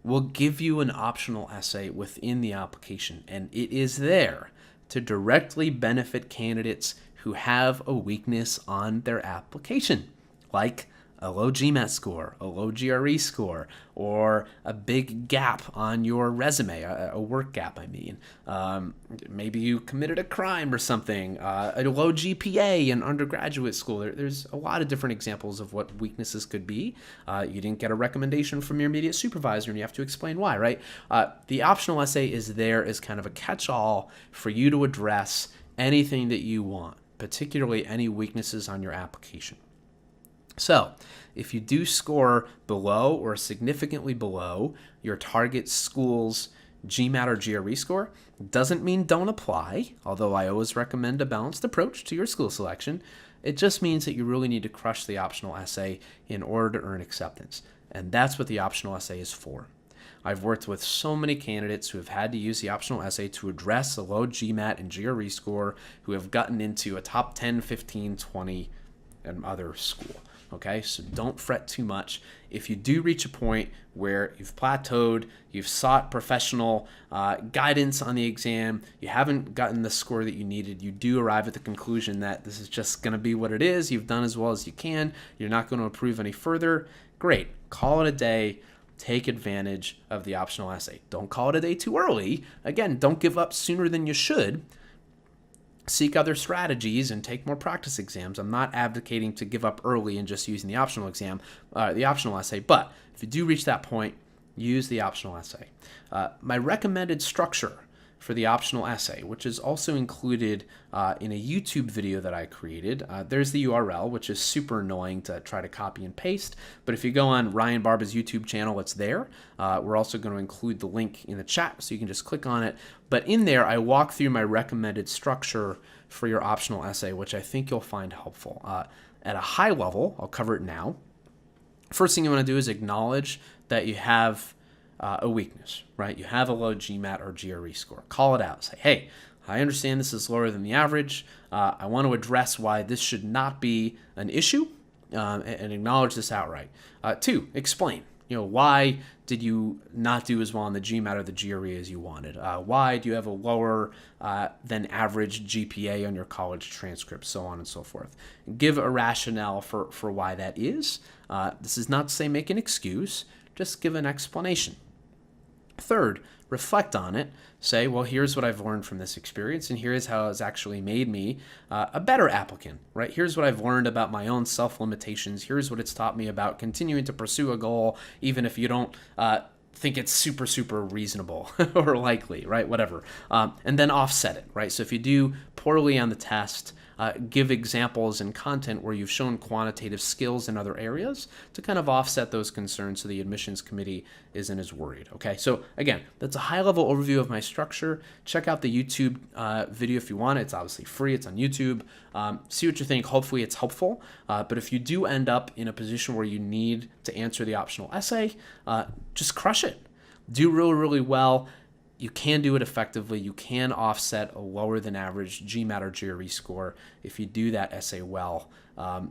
will give you an optional essay within the application, and it is there to directly benefit candidates who have a weakness on their application, like a low GMAT score, a low GRE score, or a big gap on your resume, a work gap, I mean. Maybe you committed a crime or something, a low GPA in undergraduate school. There's a lot of different examples of what weaknesses could be. You didn't get a recommendation from your immediate supervisor and you have to explain why, right? The optional essay is there as kind of a catch-all for you to address anything that you want, particularly any weaknesses on your application. So, if you do score below or significantly below your target school's GMAT or GRE score, doesn't mean don't apply, although I always recommend a balanced approach to your school selection. It just means that you really need to crush the optional essay in order to earn acceptance. And that's what the optional essay is for. I've worked with so many candidates who have had to use the optional essay to address a low GMAT and GRE score, who have gotten into a top 10, 15, 20, and other school. Okay, so don't fret too much. If you do reach a point where you've plateaued, you've sought professional guidance on the exam, you haven't gotten the score that you needed, you do arrive at the conclusion that this is just going to be what it is, you've done as well as you can, you're not going to improve any further, great. Call it a day. Take advantage of the optional essay. Don't call it a day too early. Again, don't give up sooner than you should. Seek other strategies and take more practice exams. I'm not advocating to give up early and just using the optional essay, but if you do reach that point, use the optional essay. My recommended structure for the optional essay, which is also included in a YouTube video that I created. There's the URL, which is super annoying to try to copy and paste, but if you go on Ryan Barba's YouTube channel, it's there. We're also going to include the link in the chat, so you can just click on it. But in there, I walk through my recommended structure for your optional essay, which I think you'll find helpful. At a high level, I'll cover it now. First thing you want to do is acknowledge that you have a weakness, right? You have a low GMAT or GRE score. Call it out. Say, hey, I understand this is lower than the average. I want to address why this should not be an issue and acknowledge this outright. 2, explain. Why did you not do as well on the GMAT or the GRE as you wanted? Why do you have a lower than average GPA on your college transcript, so on and so forth? Give a rationale for why that is. This is not to say make an excuse, just give an explanation. Third, reflect on it. Say, well, here's what I've learned from this experience, and here's how it's actually made me a better applicant, right? Here's what I've learned about my own self-limitations. Here's what it's taught me about continuing to pursue a goal, even if you don't think it's super, super reasonable or likely, right? Whatever. And then offset it, right? So if you do poorly on the test, give examples and content where you've shown quantitative skills in other areas to kind of offset those concerns so the admissions committee isn't as worried. Okay, so again, that's a high-level overview of my structure. Check out the YouTube video if you want. It's obviously free. It's on YouTube. See what you think. Hopefully it's helpful. But if you do end up in a position where you need to answer the optional essay, just crush it. Do really, really well. You can do it effectively. You can offset a lower than average GMAT or GRE score if you do that essay well.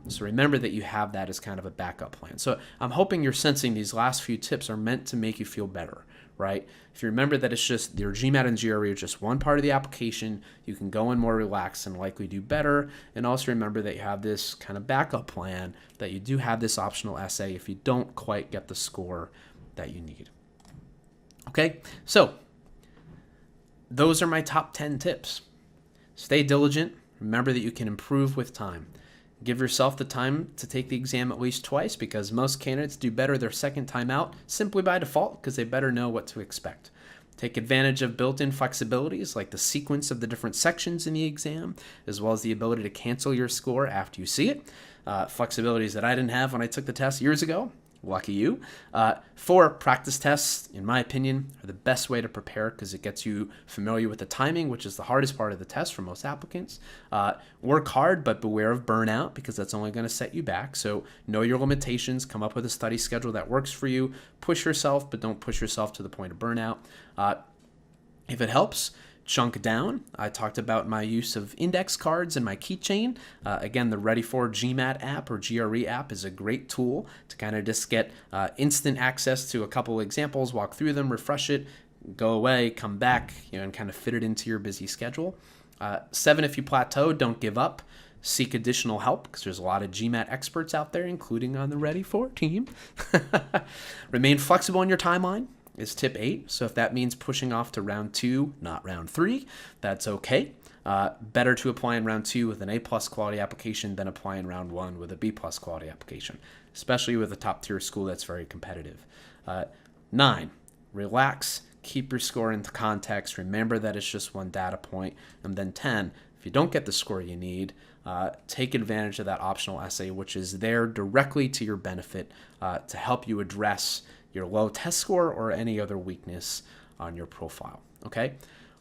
So remember that you have that as kind of a backup plan. So I'm hoping you're sensing these last few tips are meant to make you feel better, right? If you remember that it's just your GMAT and GRE are just one part of the application, you can go in more relaxed and likely do better. And also remember that you have this kind of backup plan, that you do have this optional essay if you don't quite get the score that you need. Okay, so those are my top 10 tips. Stay diligent. Remember that you can improve with time. Give yourself the time to take the exam at least twice, because most candidates do better their second time out simply by default because they better know what to expect. Take advantage of built-in flexibilities like the sequence of the different sections in the exam, as well as the ability to cancel your score after you see it. Flexibilities that I didn't have when I took the test years ago. Lucky you. 4, practice tests, in my opinion, are the best way to prepare because it gets you familiar with the timing, which is the hardest part of the test for most applicants. Work hard, but beware of burnout because that's only going to set you back. So know your limitations, come up with a study schedule that works for you. Push yourself, but don't push yourself to the point of burnout. If it helps, chunk down. I talked about my use of index cards and my keychain. Again, the Ready for GMAT app or GRE app is a great tool to kind of just get instant access to a couple examples, walk through them, refresh it, go away, come back, and kind of fit it into your busy schedule. 7, if you plateau, don't give up. Seek additional help because there's a lot of GMAT experts out there, including on the Ready For team. Remain flexible in your timeline is tip 8. So if that means pushing off to round 2, not round 3, that's okay. Better to apply in round 2 with an A+ quality application than apply in round 1 with a B+ quality application, especially with a top tier school that's very competitive. 9, relax, keep your score into context. Remember that it's just one data point. And then 10, if you don't get the score you need, take advantage of that optional essay, which is there directly to your benefit to help you address your low test score or any other weakness on your profile. Okay?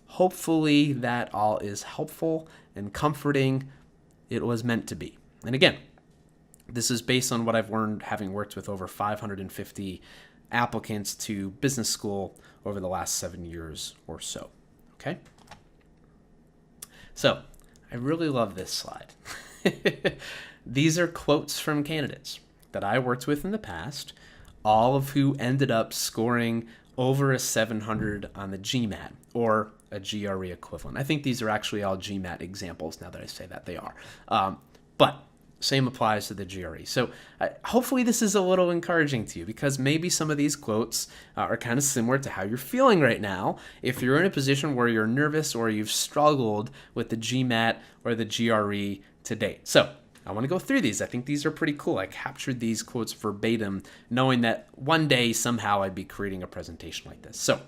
Hopefully that all is helpful and comforting. It was meant to be. And again, this is based on what I've learned having worked with over 550 applicants to business school over the last 7 years or so. Okay? So, I really love this slide. These are quotes from candidates that I worked with in the past, all of who ended up scoring over a 700 on the GMAT or a GRE equivalent. I think these are actually all GMAT examples now that I say that they are. But same applies to the GRE. So hopefully this is a little encouraging to you because maybe some of these quotes are kind of similar to how you're feeling right now if you're in a position where you're nervous or you've struggled with the GMAT or the GRE to date. So I want to go through these. I think these are pretty cool. I captured these quotes verbatim, knowing that one day somehow I'd be creating a presentation like this. So,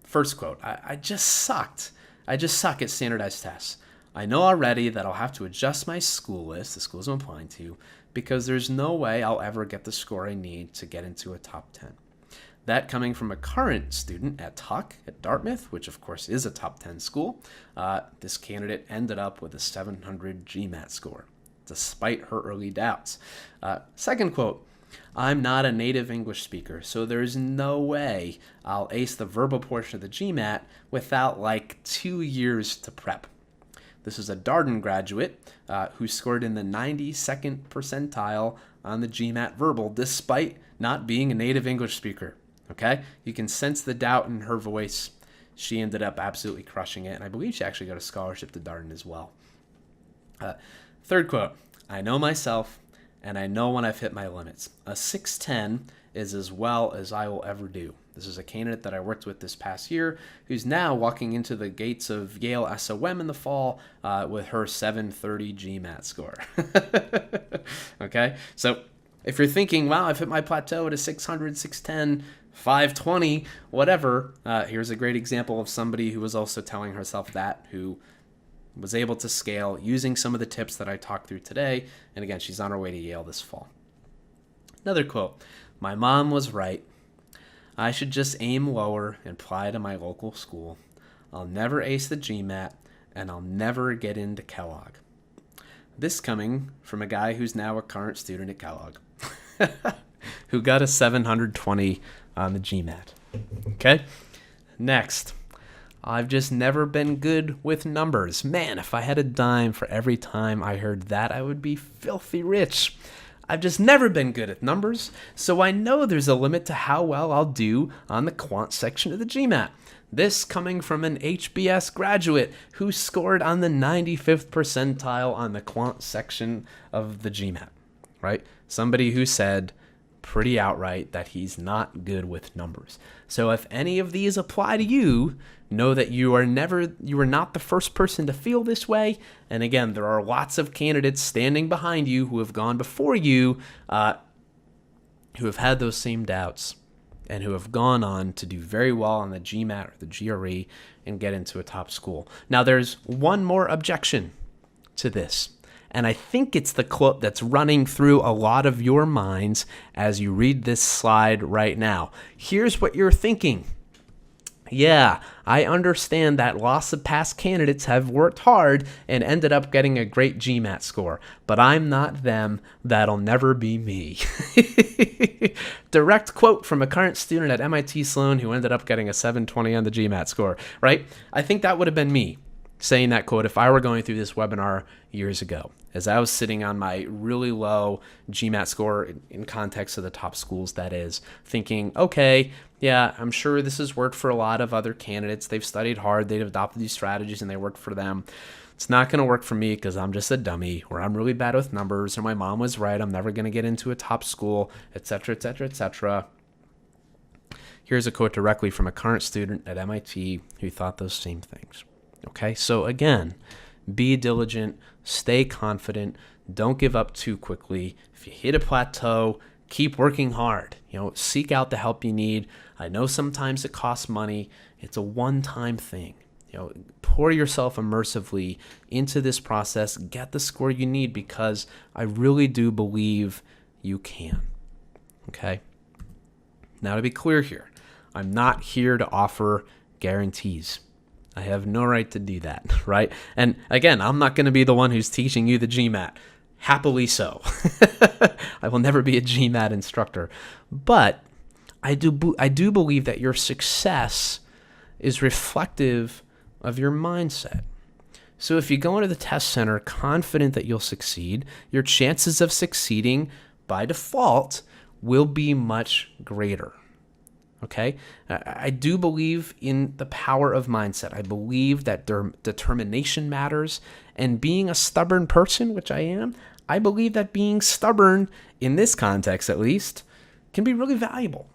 first quote, I just sucked. I just suck at standardized tests. I know already that I'll have to adjust my school list, the schools I'm applying to, because there's no way I'll ever get the score I need to get into a top 10. That coming from a current student at Tuck at Dartmouth, which of course is a top 10 school. This candidate ended up with a 700 GMAT score, despite her early doubts. Second quote, I'm not a native English speaker, so there's no way I'll ace the verbal portion of the GMAT without like 2 years to prep. This is a Darden graduate who scored in the 92nd percentile on the GMAT verbal despite not being a native English speaker. Okay? You can sense the doubt in her voice. She ended up absolutely crushing it, and I believe she actually got a scholarship to Darden as well. Third quote, I know myself, and I know when I've hit my limits. A 610 is as well as I will ever do. This is a candidate that I worked with this past year who's now walking into the gates of Yale SOM in the fall with her 730 GMAT score. Okay? So if you're thinking, wow, I've hit my plateau at a 600, 610, 520, whatever, here's a great example of somebody who was also telling herself that, who was able to scale using some of the tips that I talked through today. And again, she's on her way to Yale this fall. Another quote, my mom was right. I should just aim lower and apply to my local school. I'll never ace the GMAT, and I'll never get into Kellogg. This coming from a guy who's now a current student at Kellogg, who got a 720 on the GMAT. Okay? Next. I've just never been good with numbers. Man, if I had a dime for every time I heard that, I would be filthy rich. I've just never been good at numbers, so I know there's a limit to how well I'll do on the quant section of the GMAT. This coming from an HBS graduate who scored on the 95th percentile on the quant section of the GMAT, right? Somebody who said pretty outright that he's not good with numbers. So if any of these apply to you, know that you are not the first person to feel this way. And again, there are lots of candidates standing behind you who have gone before you, who have had those same doubts and who have gone on to do very well on the GMAT or the GRE and get into a top school. Now, there's one more objection to this. And I think it's the quote that's running through a lot of your minds as you read this slide right now. Here's what you're thinking. Yeah, I understand that lots of past candidates have worked hard and ended up getting a great GMAT score, but I'm not them. That'll never be me. Direct quote from a current student at MIT Sloan who ended up getting a 720 on the GMAT score, right? I think that would have been me saying that quote if I were going through this webinar years ago, as I was sitting on my really low GMAT score in context of the top schools, that is, thinking, okay, yeah, I'm sure this has worked for a lot of other candidates. They've studied hard, they've adopted these strategies, and they worked for them. It's not going to work for me because I'm just a dummy, or I'm really bad with numbers, or my mom was right, I'm never going to get into a top school, etc., etc., etc. Here's a quote directly from a current student at MIT who thought those same things. Okay, so again, be diligent, stay confident, don't give up too quickly. If you hit a plateau, keep working hard. Seek out the help you need. I know sometimes it costs money. It's a one-time thing. Pour yourself immersively into this process. Get the score you need because I really do believe you can. Okay? Now, to be clear here, I'm not here to offer guarantees. I have no right to do that, right? And again, I'm not going to be the one who's teaching you the GMAT. Happily so. I will never be a GMAT instructor. But I do believe that your success is reflective of your mindset. So if you go into the test center confident that you'll succeed, your chances of succeeding by default will be much greater. Okay? I do believe in the power of mindset. I believe that determination matters. And being a stubborn person, which I am, I believe that being stubborn, in this context at least, can be really valuable.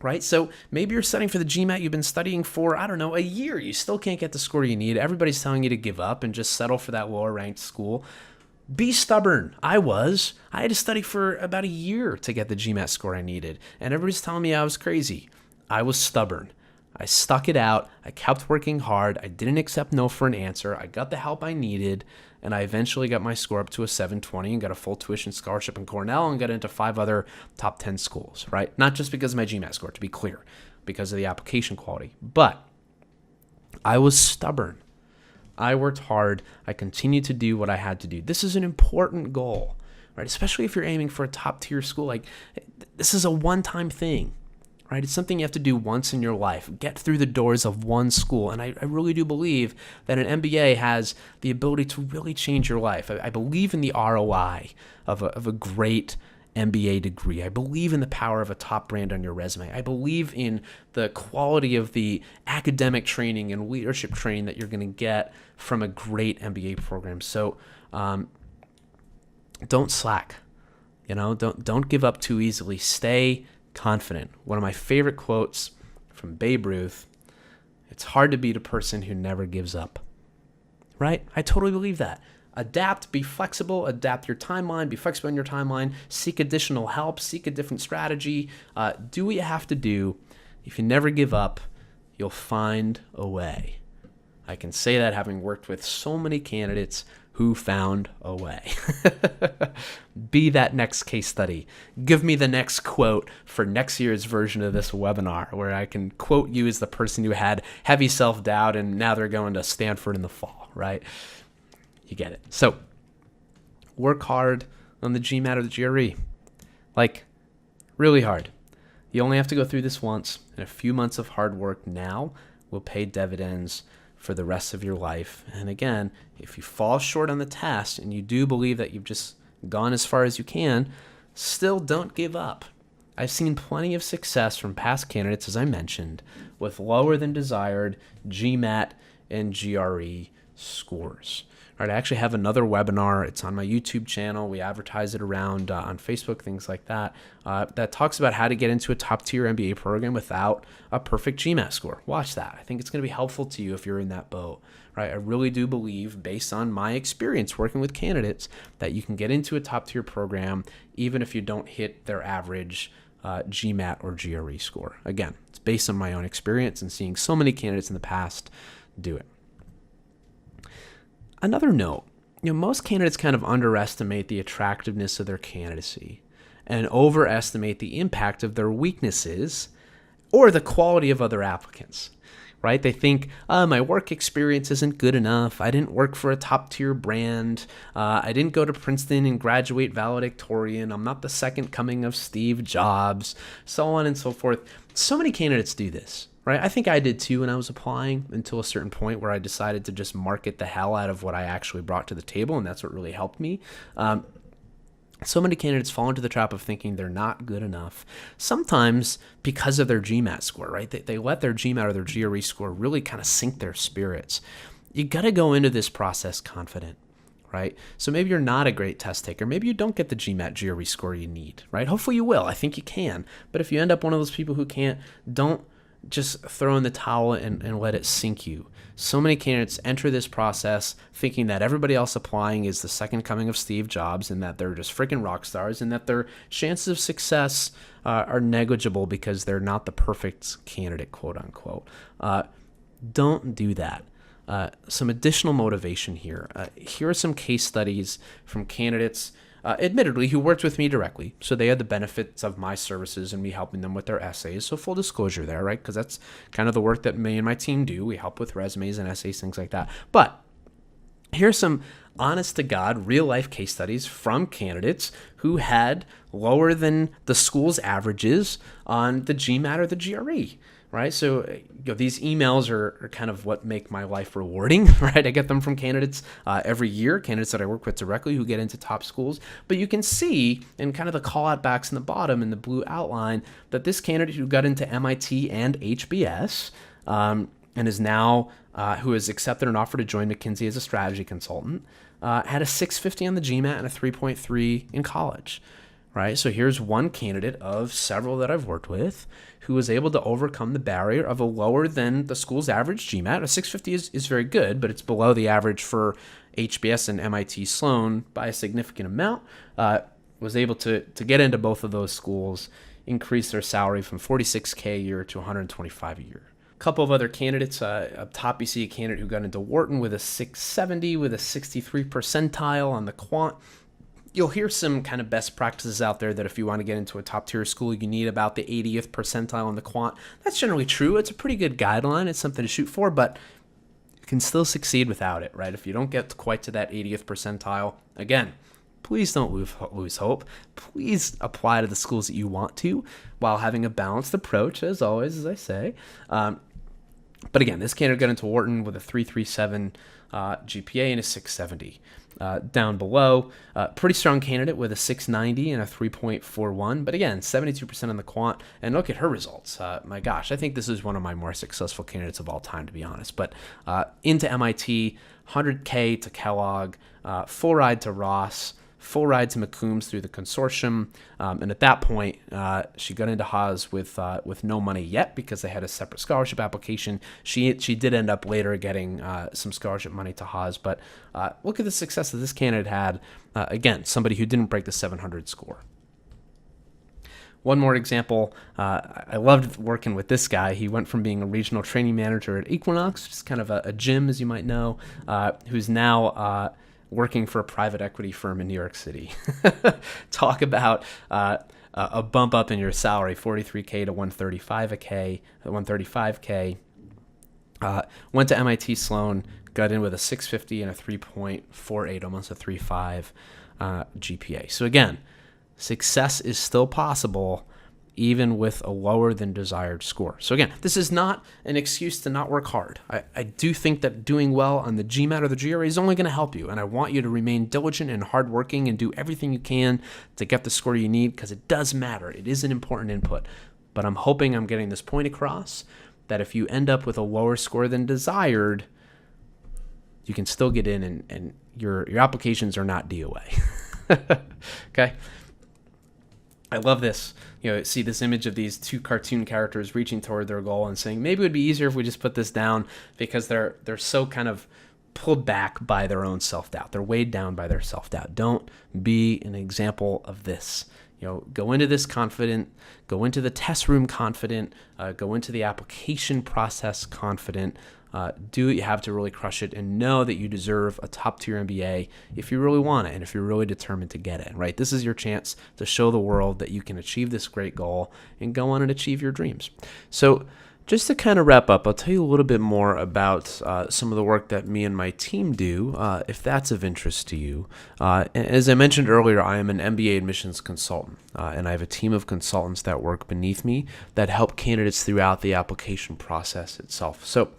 Right? So maybe you're studying for the GMAT, you've been studying for, a year. You still can't get the score you need. Everybody's telling you to give up and just settle for that lower ranked school. Be stubborn. I had to study for about a year to get the GMAT score I needed. And everybody's telling me I was crazy. I was stubborn. I stuck it out. I kept working hard. I didn't accept no for an answer. I got the help I needed. And I eventually got my score up to a 720 and got a full tuition scholarship in Cornell and got into 5 other top 10 schools, right? Not just because of my GMAT score, to be clear, because of the application quality. But I was stubborn. I worked hard. I continued to do what I had to do. This is an important goal, right? Especially if you're aiming for a top tier school. Like, this is a one-time thing. right? It's something you have to do once in your life. Get through the doors of one school. And I really do believe that an MBA has the ability to really change your life. I believe in the ROI of a great MBA degree. I believe in the power of a top brand on your resume. I believe in the quality of the academic training and leadership training that you're going to get from a great MBA program. So don't slack. Don't give up too easily. Stay confident. One of my favorite quotes from Babe Ruth: "It's hard to beat a person who never gives up." Right? I totally believe that. Adapt, be flexible, adapt your timeline, be flexible in your timeline, seek additional help, seek a different strategy, do what you have to do. If you never give up, you'll find a way. I can say that having worked with so many candidates who found a way. Be that next case study. Give me the next quote for next year's version of this webinar, where I can quote you as the person who had heavy self-doubt and now they're going to Stanford in the fall, right? You get it. So work hard on the GMAT or the GRE. Like, really hard. You only have to go through this once, and a few months of hard work now will pay dividends for the rest of your life. And again, if you fall short on the test and you do believe that you've just gone as far as you can, still don't give up. I've seen plenty of success from past candidates, as I mentioned, with lower than desired GMAT and GRE scores. All right, I actually have another webinar. It's on my YouTube channel. We advertise it around on Facebook, things like that, that talks about how to get into a top-tier MBA program without a perfect GMAT score. Watch that. I think it's going to be helpful to you if you're in that boat. Right? I really do believe, based on my experience working with candidates, that you can get into a top-tier program even if you don't hit their average GMAT or GRE score. Again, it's based on my own experience and seeing so many candidates in the past do it. Another note, most candidates kind of underestimate the attractiveness of their candidacy and overestimate the impact of their weaknesses or the quality of other applicants, right? They think, my work experience isn't good enough. I didn't work for a top tier brand. I didn't go to Princeton and graduate valedictorian. I'm not the second coming of Steve Jobs, so on and so forth. So many candidates do this. Right? I think I did too when I was applying, until a certain point where I decided to just market the hell out of what I actually brought to the table, and that's what really helped me. So many candidates fall into the trap of thinking they're not good enough, sometimes because of their GMAT score, right? They let their GMAT or their GRE score really kind of sink their spirits. You got to go into this process confident. Right? So maybe you're not a great test taker. Maybe you don't get the GMAT GRE score you need, right? Hopefully you will. I think you can. But if you end up one of those people who can't, don't just throw in the towel and let it sink you. So many candidates enter this process thinking that everybody else applying is the second coming of Steve Jobs and that they're just freaking rock stars and that their chances of success are negligible because they're not the perfect candidate, quote unquote. Don't do that. Some additional motivation here. Here are some case studies from candidates admittedly, who worked with me directly. So they had the benefits of my services and me helping them with their essays. So full disclosure there, right? Because that's kind of the work that me and my team do. We help with resumes and essays, things like that. But here's some honest to God, real life case studies from candidates who had lower than the school's averages on the GMAT or the GRE. Right? So these emails are kind of what make my life rewarding, right? I get them from candidates every year, candidates that I work with directly who get into top schools. But you can see in kind of the call out backs in the bottom in the blue outline that this candidate who got into MIT and HBS and is now, who has accepted an offer to join McKinsey as a strategy consultant, had a 650 on the GMAT and a 3.3 in college. Right? So here's one candidate of several that I've worked with who was able to overcome the barrier of a lower than the school's average GMAT. A 650 is very good, but it's below the average for HBS and MIT Sloan by a significant amount. Was able to get into both of those schools, increase their salary from $46K a year to $125 a year. A couple of other candidates, up top you see a candidate who got into Wharton with a 670 with a 63 percentile on the quant. You'll hear some kind of best practices out there that if you want to get into a top tier school, you need about the 80th percentile on the quant. That's generally true. It's a pretty good guideline. It's something to shoot for, but you can still succeed without it, right? If you don't get quite to that 80th percentile, again, please don't lose hope. Please apply to the schools that you want to while having a balanced approach, as always, as I say. But again, this candidate got into Wharton with a 3.37 GPA and a 670. Down below, pretty strong candidate with a 690 and a 3.41. But again, 72% on the quant. And look at her results. My gosh, I think this is one of my more successful candidates of all time, to be honest. But into MIT, 100K to Kellogg, full ride to Ross, full ride to McCombs through the consortium, and at that point, she got into Haas with no money yet because they had a separate scholarship application. She did end up later getting some scholarship money to Haas, but look at the success that this candidate had. Again, somebody who didn't break the 700 score. One more example, I loved working with this guy. He went from being a regional training manager at Equinox, just kind of a gym, as you might know, who's now working for a private equity firm in New York City. Talk about a bump up in your salary, 43K to 135K. Went to MIT Sloan, got in with a 650 and a 3.48, almost a 3.5 GPA. So again, success is still possible even with a lower than desired score. So again, this is not an excuse to not work hard. I do think that doing well on the GMAT or the GRE is only going to help you, and I want you to remain diligent and hardworking and do everything you can to get the score you need, because it does matter. It is an important input. But I'm hoping I'm getting this point across, that if you end up with a lower score than desired, you can still get in and your applications are not DOA. Okay? I love this. See this image of these two cartoon characters reaching toward their goal and saying, maybe it would be easier if we just put this down, because they're so kind of pulled back by their own self-doubt. They're weighed down by their self-doubt. Don't be an example of this. Go into this confident, go into the test room confident, go into the application process confident. Do what you have to really crush it, and know that you deserve a top-tier MBA if you really want it and if you're really determined to get it, right? This is your chance to show the world that you can achieve this great goal and go on and achieve your dreams. So just to kind of wrap up, I'll tell you a little bit more about some of the work that me and my team do, if that's of interest to you. As I mentioned earlier, I am an MBA admissions consultant, and I have a team of consultants that work beneath me that help candidates throughout the application process itself. So,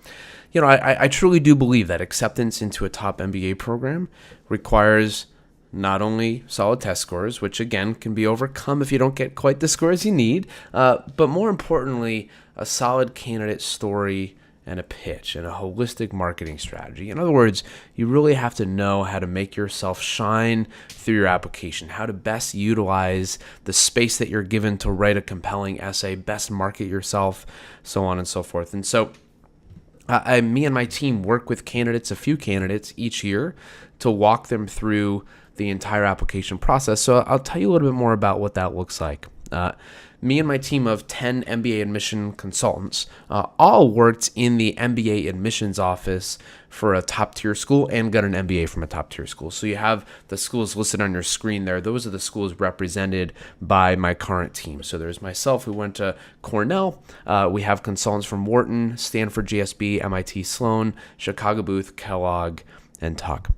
I truly do believe that acceptance into a top MBA program requires not only solid test scores, which again can be overcome if you don't get quite the scores you need, but more importantly, a solid candidate story and a pitch and a holistic marketing strategy. In other words, you really have to know how to make yourself shine through your application, how to best utilize the space that you're given to write a compelling essay, best market yourself, so on and so forth. And so me and my team work with candidates, a few candidates each year, to walk them through the entire application process. So I'll tell you a little bit more about what that looks like. Me and my team of 10 MBA admission consultants all worked in the MBA admissions office for a top-tier school and got an MBA from a top-tier school. So you have the schools listed on your screen there. Those are the schools represented by my current team. So there's myself, who went to Cornell. We have consultants from Wharton, Stanford GSB, MIT Sloan, Chicago Booth, Kellogg, and Tuck.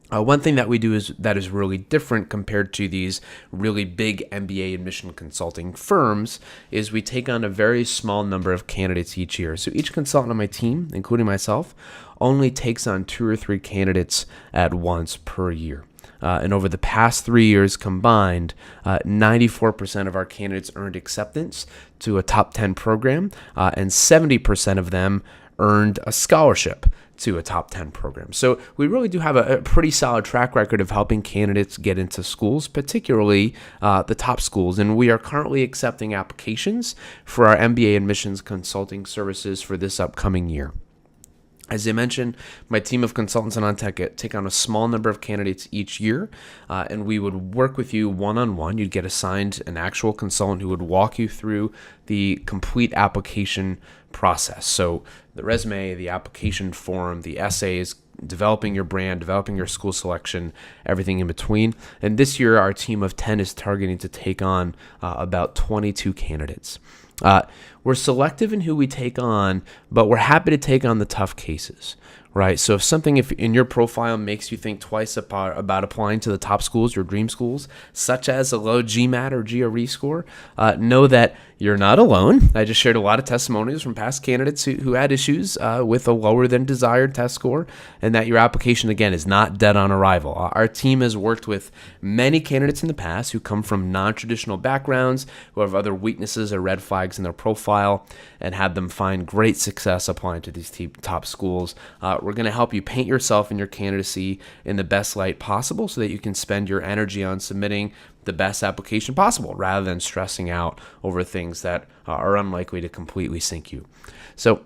One thing that we do that is really different compared to these really big MBA admission consulting firms is we take on a very small number of candidates each year. So each consultant on my team, including myself, only takes on 2 or 3 candidates at once per year. And over the past 3 years combined, 94% of our candidates earned acceptance to a top 10 program, and 70% of them earned a scholarship to a top 10 program. So we really do have a pretty solid track record of helping candidates get into schools, particularly the top schools. And we are currently accepting applications for our MBA admissions consulting services for this upcoming year. As I mentioned, my team of consultants and OnTech take on a small number of candidates each year, and we would work with you one-on-one. You'd get assigned an actual consultant who would walk you through the complete application process. So the resume, the application form, the essays, developing your brand, developing your school selection, everything in between. And this year, our team of 10 is targeting to take on about 22 candidates. We're selective in who we take on, but we're happy to take on the tough cases, right? So if in your profile makes you think twice about applying to the top schools, your dream schools, such as a low GMAT or GRE score, know that you're not alone. I just shared a lot of testimonials from past candidates who had issues with a lower than desired test score, and that your application, again, is not dead on arrival. Our team has worked with many candidates in the past who come from non-traditional backgrounds, who have other weaknesses or red flags in their profile, and had them find great success applying to these top schools. We're going to help you paint yourself and your candidacy in the best light possible so that you can spend your energy on submitting the best application possible rather than stressing out over things that are unlikely to completely sink you. So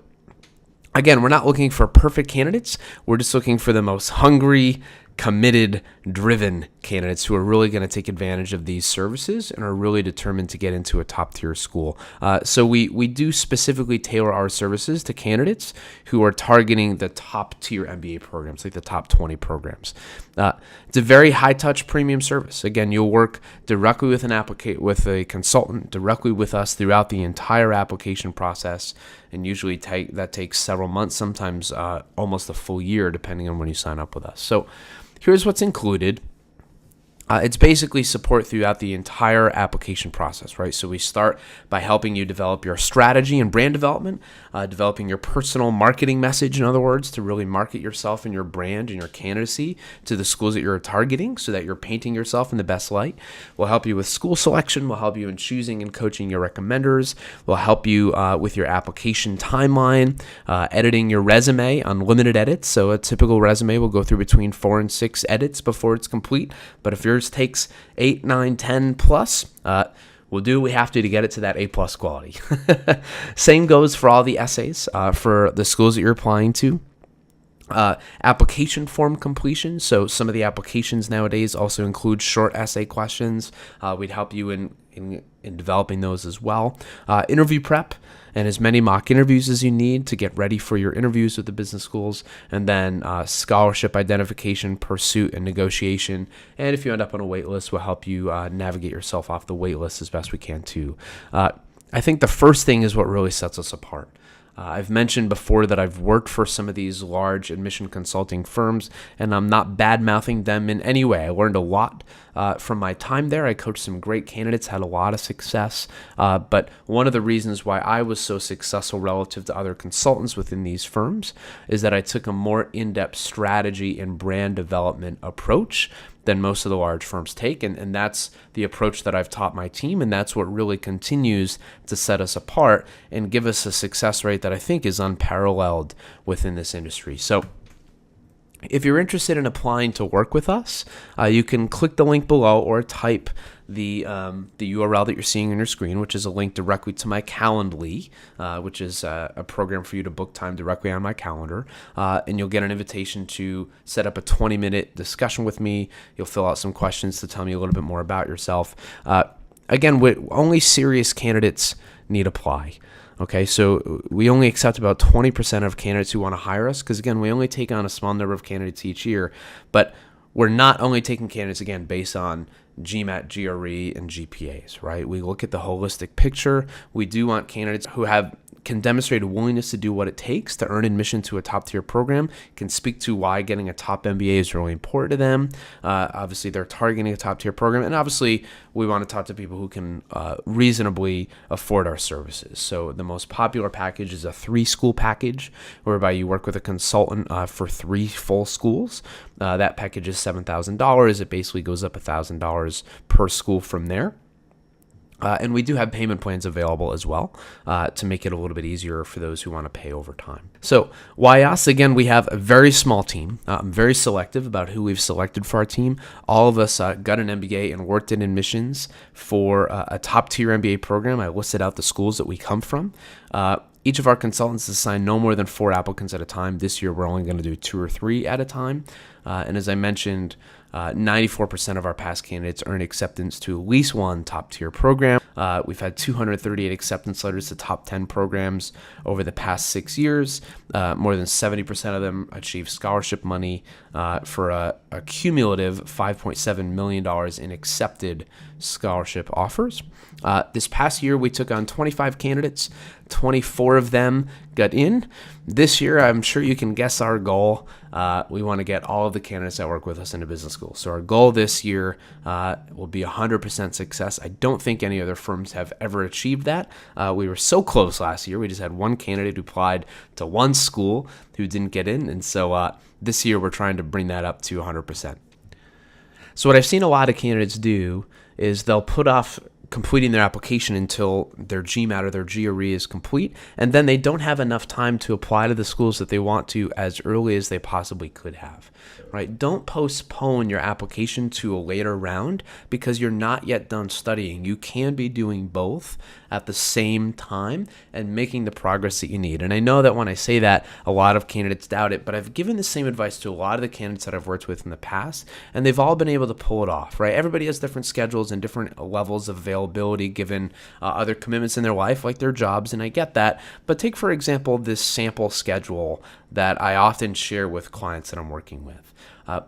again, we're not looking for perfect candidates. We're just looking for the most hungry, committed, driven candidates who are really going to take advantage of these services and are really determined to get into a top tier school. So we do specifically tailor our services to candidates who are targeting the top tier MBA programs, like the top 20 programs. It's a very high touch premium service. Again, you'll work directly with with a consultant, directly with us throughout the entire application process, and usually that takes several months, sometimes almost a full year, depending on when you sign up with us. So here's what's included. It's basically support throughout the entire application process, right? So we start by helping you develop your strategy and brand development, developing your personal marketing message, in other words, to really market yourself and your brand and your candidacy to the schools that you're targeting so that you're painting yourself in the best light. We'll help you with school selection. We'll help you in choosing and coaching your recommenders. We'll help you with your application timeline, editing your resume, unlimited edits. So a typical resume will go through between 4 and 6 edits before it's complete. But if yours takes 8, 9, 10 plus, we'll do what we have to get it to that A+ quality. Same goes for all the essays for the schools that you're applying to. Application form completion. So some of the applications nowadays also include short essay questions. We'd help you in developing those as well. Interview prep and as many mock interviews as you need to get ready for your interviews with the business schools, and then scholarship identification, pursuit, and negotiation. And if you end up on a wait list, we'll help you navigate yourself off the wait list as best we can too. I think the first thing is what really sets us apart. I've mentioned before that I've worked for some of these large admission consulting firms, and I'm not bad-mouthing them in any way. I learned a lot from my time there. I coached some great candidates, had a lot of success. But one of the reasons why I was so successful relative to other consultants within these firms is that I took a more in-depth strategy and brand development approach than most of the large firms take. And that's the approach that I've taught my team. And that's what really continues to set us apart and give us a success rate that I think is unparalleled within this industry. So if you're interested in applying to work with us, you can click the link below or type the URL that you're seeing on your screen, which is a link directly to my Calendly, which is a program for you to book time directly on my calendar. And you'll get an invitation to set up a 20-minute discussion with me. You'll fill out some questions to tell me a little bit more about yourself. Again, only serious candidates need apply. Okay, so we only accept about 20% of candidates who want to hire us because, again, we only take on a small number of candidates each year. But we're not only taking candidates, again, based on GMAT, GRE, and GPAs, right? We look at the holistic picture. We do want candidates who can demonstrate a willingness to do what it takes to earn admission to a top-tier program, can speak to why getting a top MBA is really important to them. Obviously, they're targeting a top-tier program, and obviously, we want to talk to people who can reasonably afford our services. So the most popular package is a 3-school package, whereby you work with a consultant for 3 full schools. That package is $7,000. It basically goes up $1,000 per school from there. And we do have payment plans available as well to make it a little bit easier for those who want to pay over time. So why us? Again, we have a very small team. I'm very selective about who we've selected for our team. All of us got an MBA and worked in admissions for a top-tier MBA program. I listed out the schools that we come from. Each of our consultants assign no more than 4 applicants at a time. This year, we're only going to do 2 or 3 at a time. And as I mentioned, 94% of our past candidates earn acceptance to at least one top-tier program. We've had 238 acceptance letters to top 10 programs over the past 6 years. More than 70% of them achieved scholarship money for a cumulative $5.7 million in accepted scholarship offers. This past year, we took on 25 candidates. 24 of them got in. This year, I'm sure you can guess our goal. We want to get all of the candidates that work with us into business school. So our goal this year will be 100% success. I don't think any other firms have ever achieved that. We were so close last year. We just had one candidate who applied to one school who didn't get in. And so this year, we're trying to bring that up to 100%. So what I've seen a lot of candidates do is they'll put off completing their application until their GMAT or their GRE is complete, and then they don't have enough time to apply to the schools that they want to as early as they possibly could have, right? Don't postpone your application to a later round because you're not yet done studying. You can be doing both at the same time and making the progress that you need. And I know that when I say that, a lot of candidates doubt it, but I've given the same advice to a lot of the candidates that I've worked with in the past, and they've all been able to pull it off, right? Everybody has different schedules and different levels of availability given other commitments in their life, like their jobs, and I get that. But take, for example, this sample schedule that I often share with clients that I'm working with.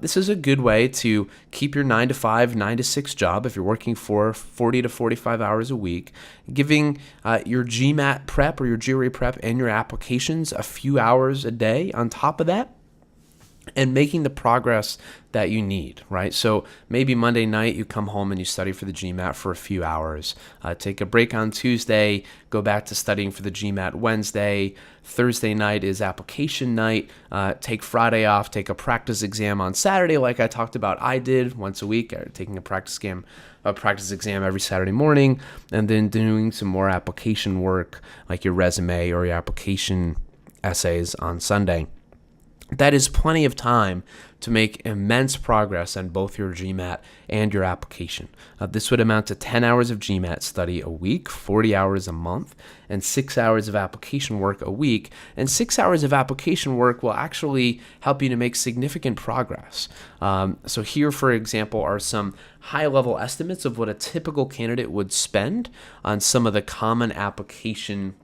This is a good way to keep your 9 to 5, 9 to 6 job if you're working for 40 to 45 hours a week, giving your GMAT prep or your GRE prep and your applications a few hours a day on top of that, and making the progress that you need, right? So maybe Monday night you come home and you study for the GMAT for a few hours. Take a break on Tuesday, go back to studying for the GMAT Wednesday. Thursday night is application night. Take Friday off, take a practice exam on Saturday like I talked about I did once a week, taking a practice exam every Saturday morning, and then doing some more application work like your resume or your application essays on Sunday. That is plenty of time to make immense progress on both your GMAT and your application. This would amount to 10 hours of GMAT study a week, 40 hours a month, and 6 hours of application work a week. And 6 hours of application work will actually help you to make significant progress. So here, for example, are some high-level estimates of what a typical candidate would spend on some of the common application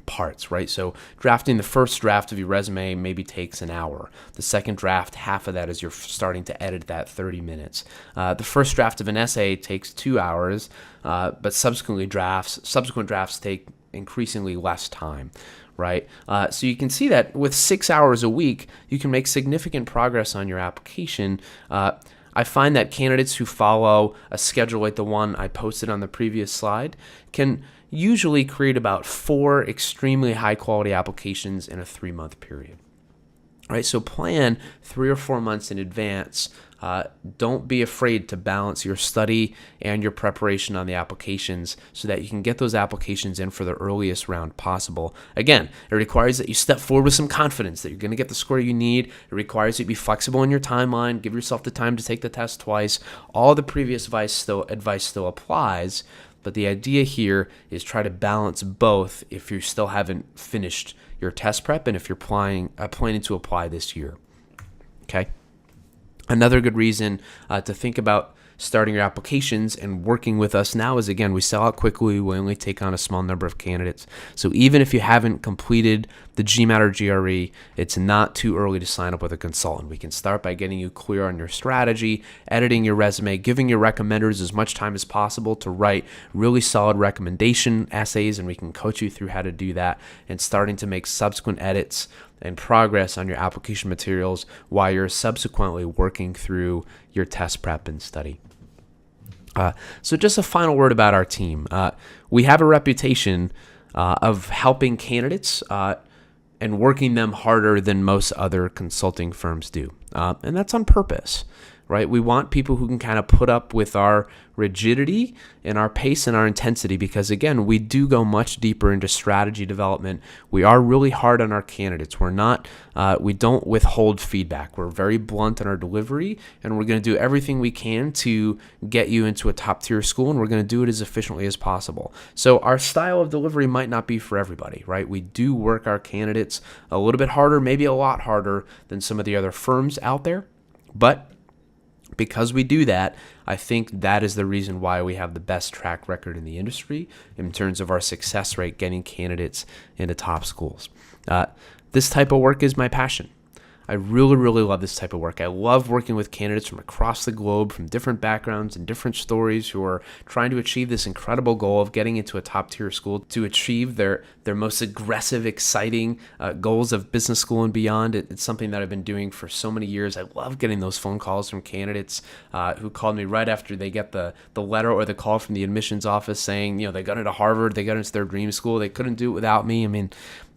parts, right? So drafting the first draft of your resume maybe takes an hour. The second draft, half of that is you're starting to edit that 30 minutes. The first draft of an essay takes 2 hours, but subsequent drafts take increasingly less time, right? So you can see that with 6 hours a week, you can make significant progress on your application. I find that candidates who follow a schedule like the one I posted on the previous slide can usually create about 4 extremely high quality applications in a 3-month period. All right, so plan 3 or 4 months in advance. Don't be afraid to balance your study and your preparation on the applications so that you can get those applications in for the earliest round possible. Again, it requires that you step forward with some confidence that you're going to get the score you need. It requires that you be flexible in your timeline, give yourself the time to take the test twice. All the previous advice still applies, but the idea here is try to balance both if you still haven't finished your test prep and if you're planning to apply this year. Okay? Another good reason to think about starting your applications and working with us now is, again, we sell out quickly. We only take on a small number of candidates. So even if you haven't completed the GMAT or GRE, it's not too early to sign up with a consultant. We can start by getting you clear on your strategy, editing your resume, giving your recommenders as much time as possible to write really solid recommendation essays, and we can coach you through how to do that, and starting to make subsequent edits and progress on your application materials while you're subsequently working through your test prep and study. So just a final word about our team. We have a reputation of helping candidates and working them harder than most other consulting firms do. And that's on purpose, right? We want people who can kind of put up with our rigidity and our pace and our intensity because, again, we do go much deeper into strategy development. We are really hard on our candidates. We don't withhold feedback. We're very blunt in our delivery, and we're going to do everything we can to get you into a top-tier school, and we're going to do it as efficiently as possible. So our style of delivery might not be for everybody, right? We do work our candidates a little bit harder, maybe a lot harder than some of the other firms out there, but because we do that, I think that is the reason why we have the best track record in the industry in terms of our success rate getting candidates into top schools. This type of work is my passion. I really, really love this type of work. I love working with candidates from across the globe, from different backgrounds and different stories, who are trying to achieve this incredible goal of getting into a top-tier school, to achieve their most aggressive, exciting goals of business school and beyond. It's something that I've been doing for so many years. I love getting those phone calls from candidates who called me right after they get the letter or the call from the admissions office saying, they got into Harvard, they got into their dream school, they couldn't do it without me. I mean,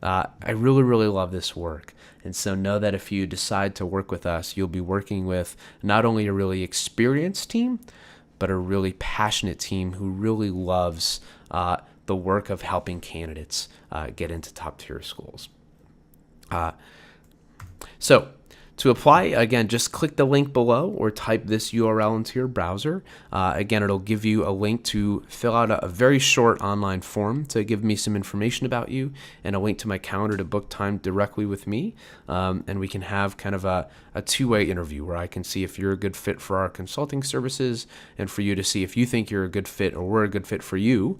I really, really love this work. And so know that if you decide to work with us, you'll be working with not only a really experienced team, but a really passionate team who really loves the work of helping candidates get into top tier schools. So to apply, again, just click the link below or type this URL into your browser. Again, it'll give you a link to fill out a very short online form to give me some information about you, and a link to my calendar to book time directly with me. And we can have kind of a two-way interview where I can see if you're a good fit for our consulting services, and for you to see if you think you're a good fit or we're a good fit for you.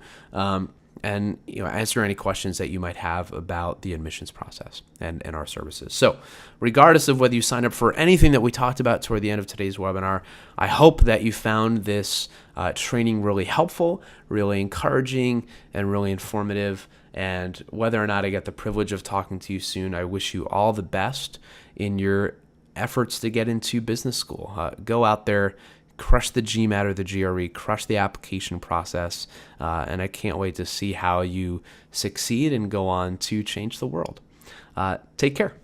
And answer any questions that you might have about the admissions process and our services. So regardless of whether you sign up for anything that we talked about toward the end of today's webinar, I hope that you found this training really helpful, really encouraging, and really informative. And whether or not I get the privilege of talking to you soon, I wish you all the best in your efforts to get into business school. Go out there, crush the GMAT or the GRE, crush the application process, and I can't wait to see how you succeed and go on to change the world. Take care.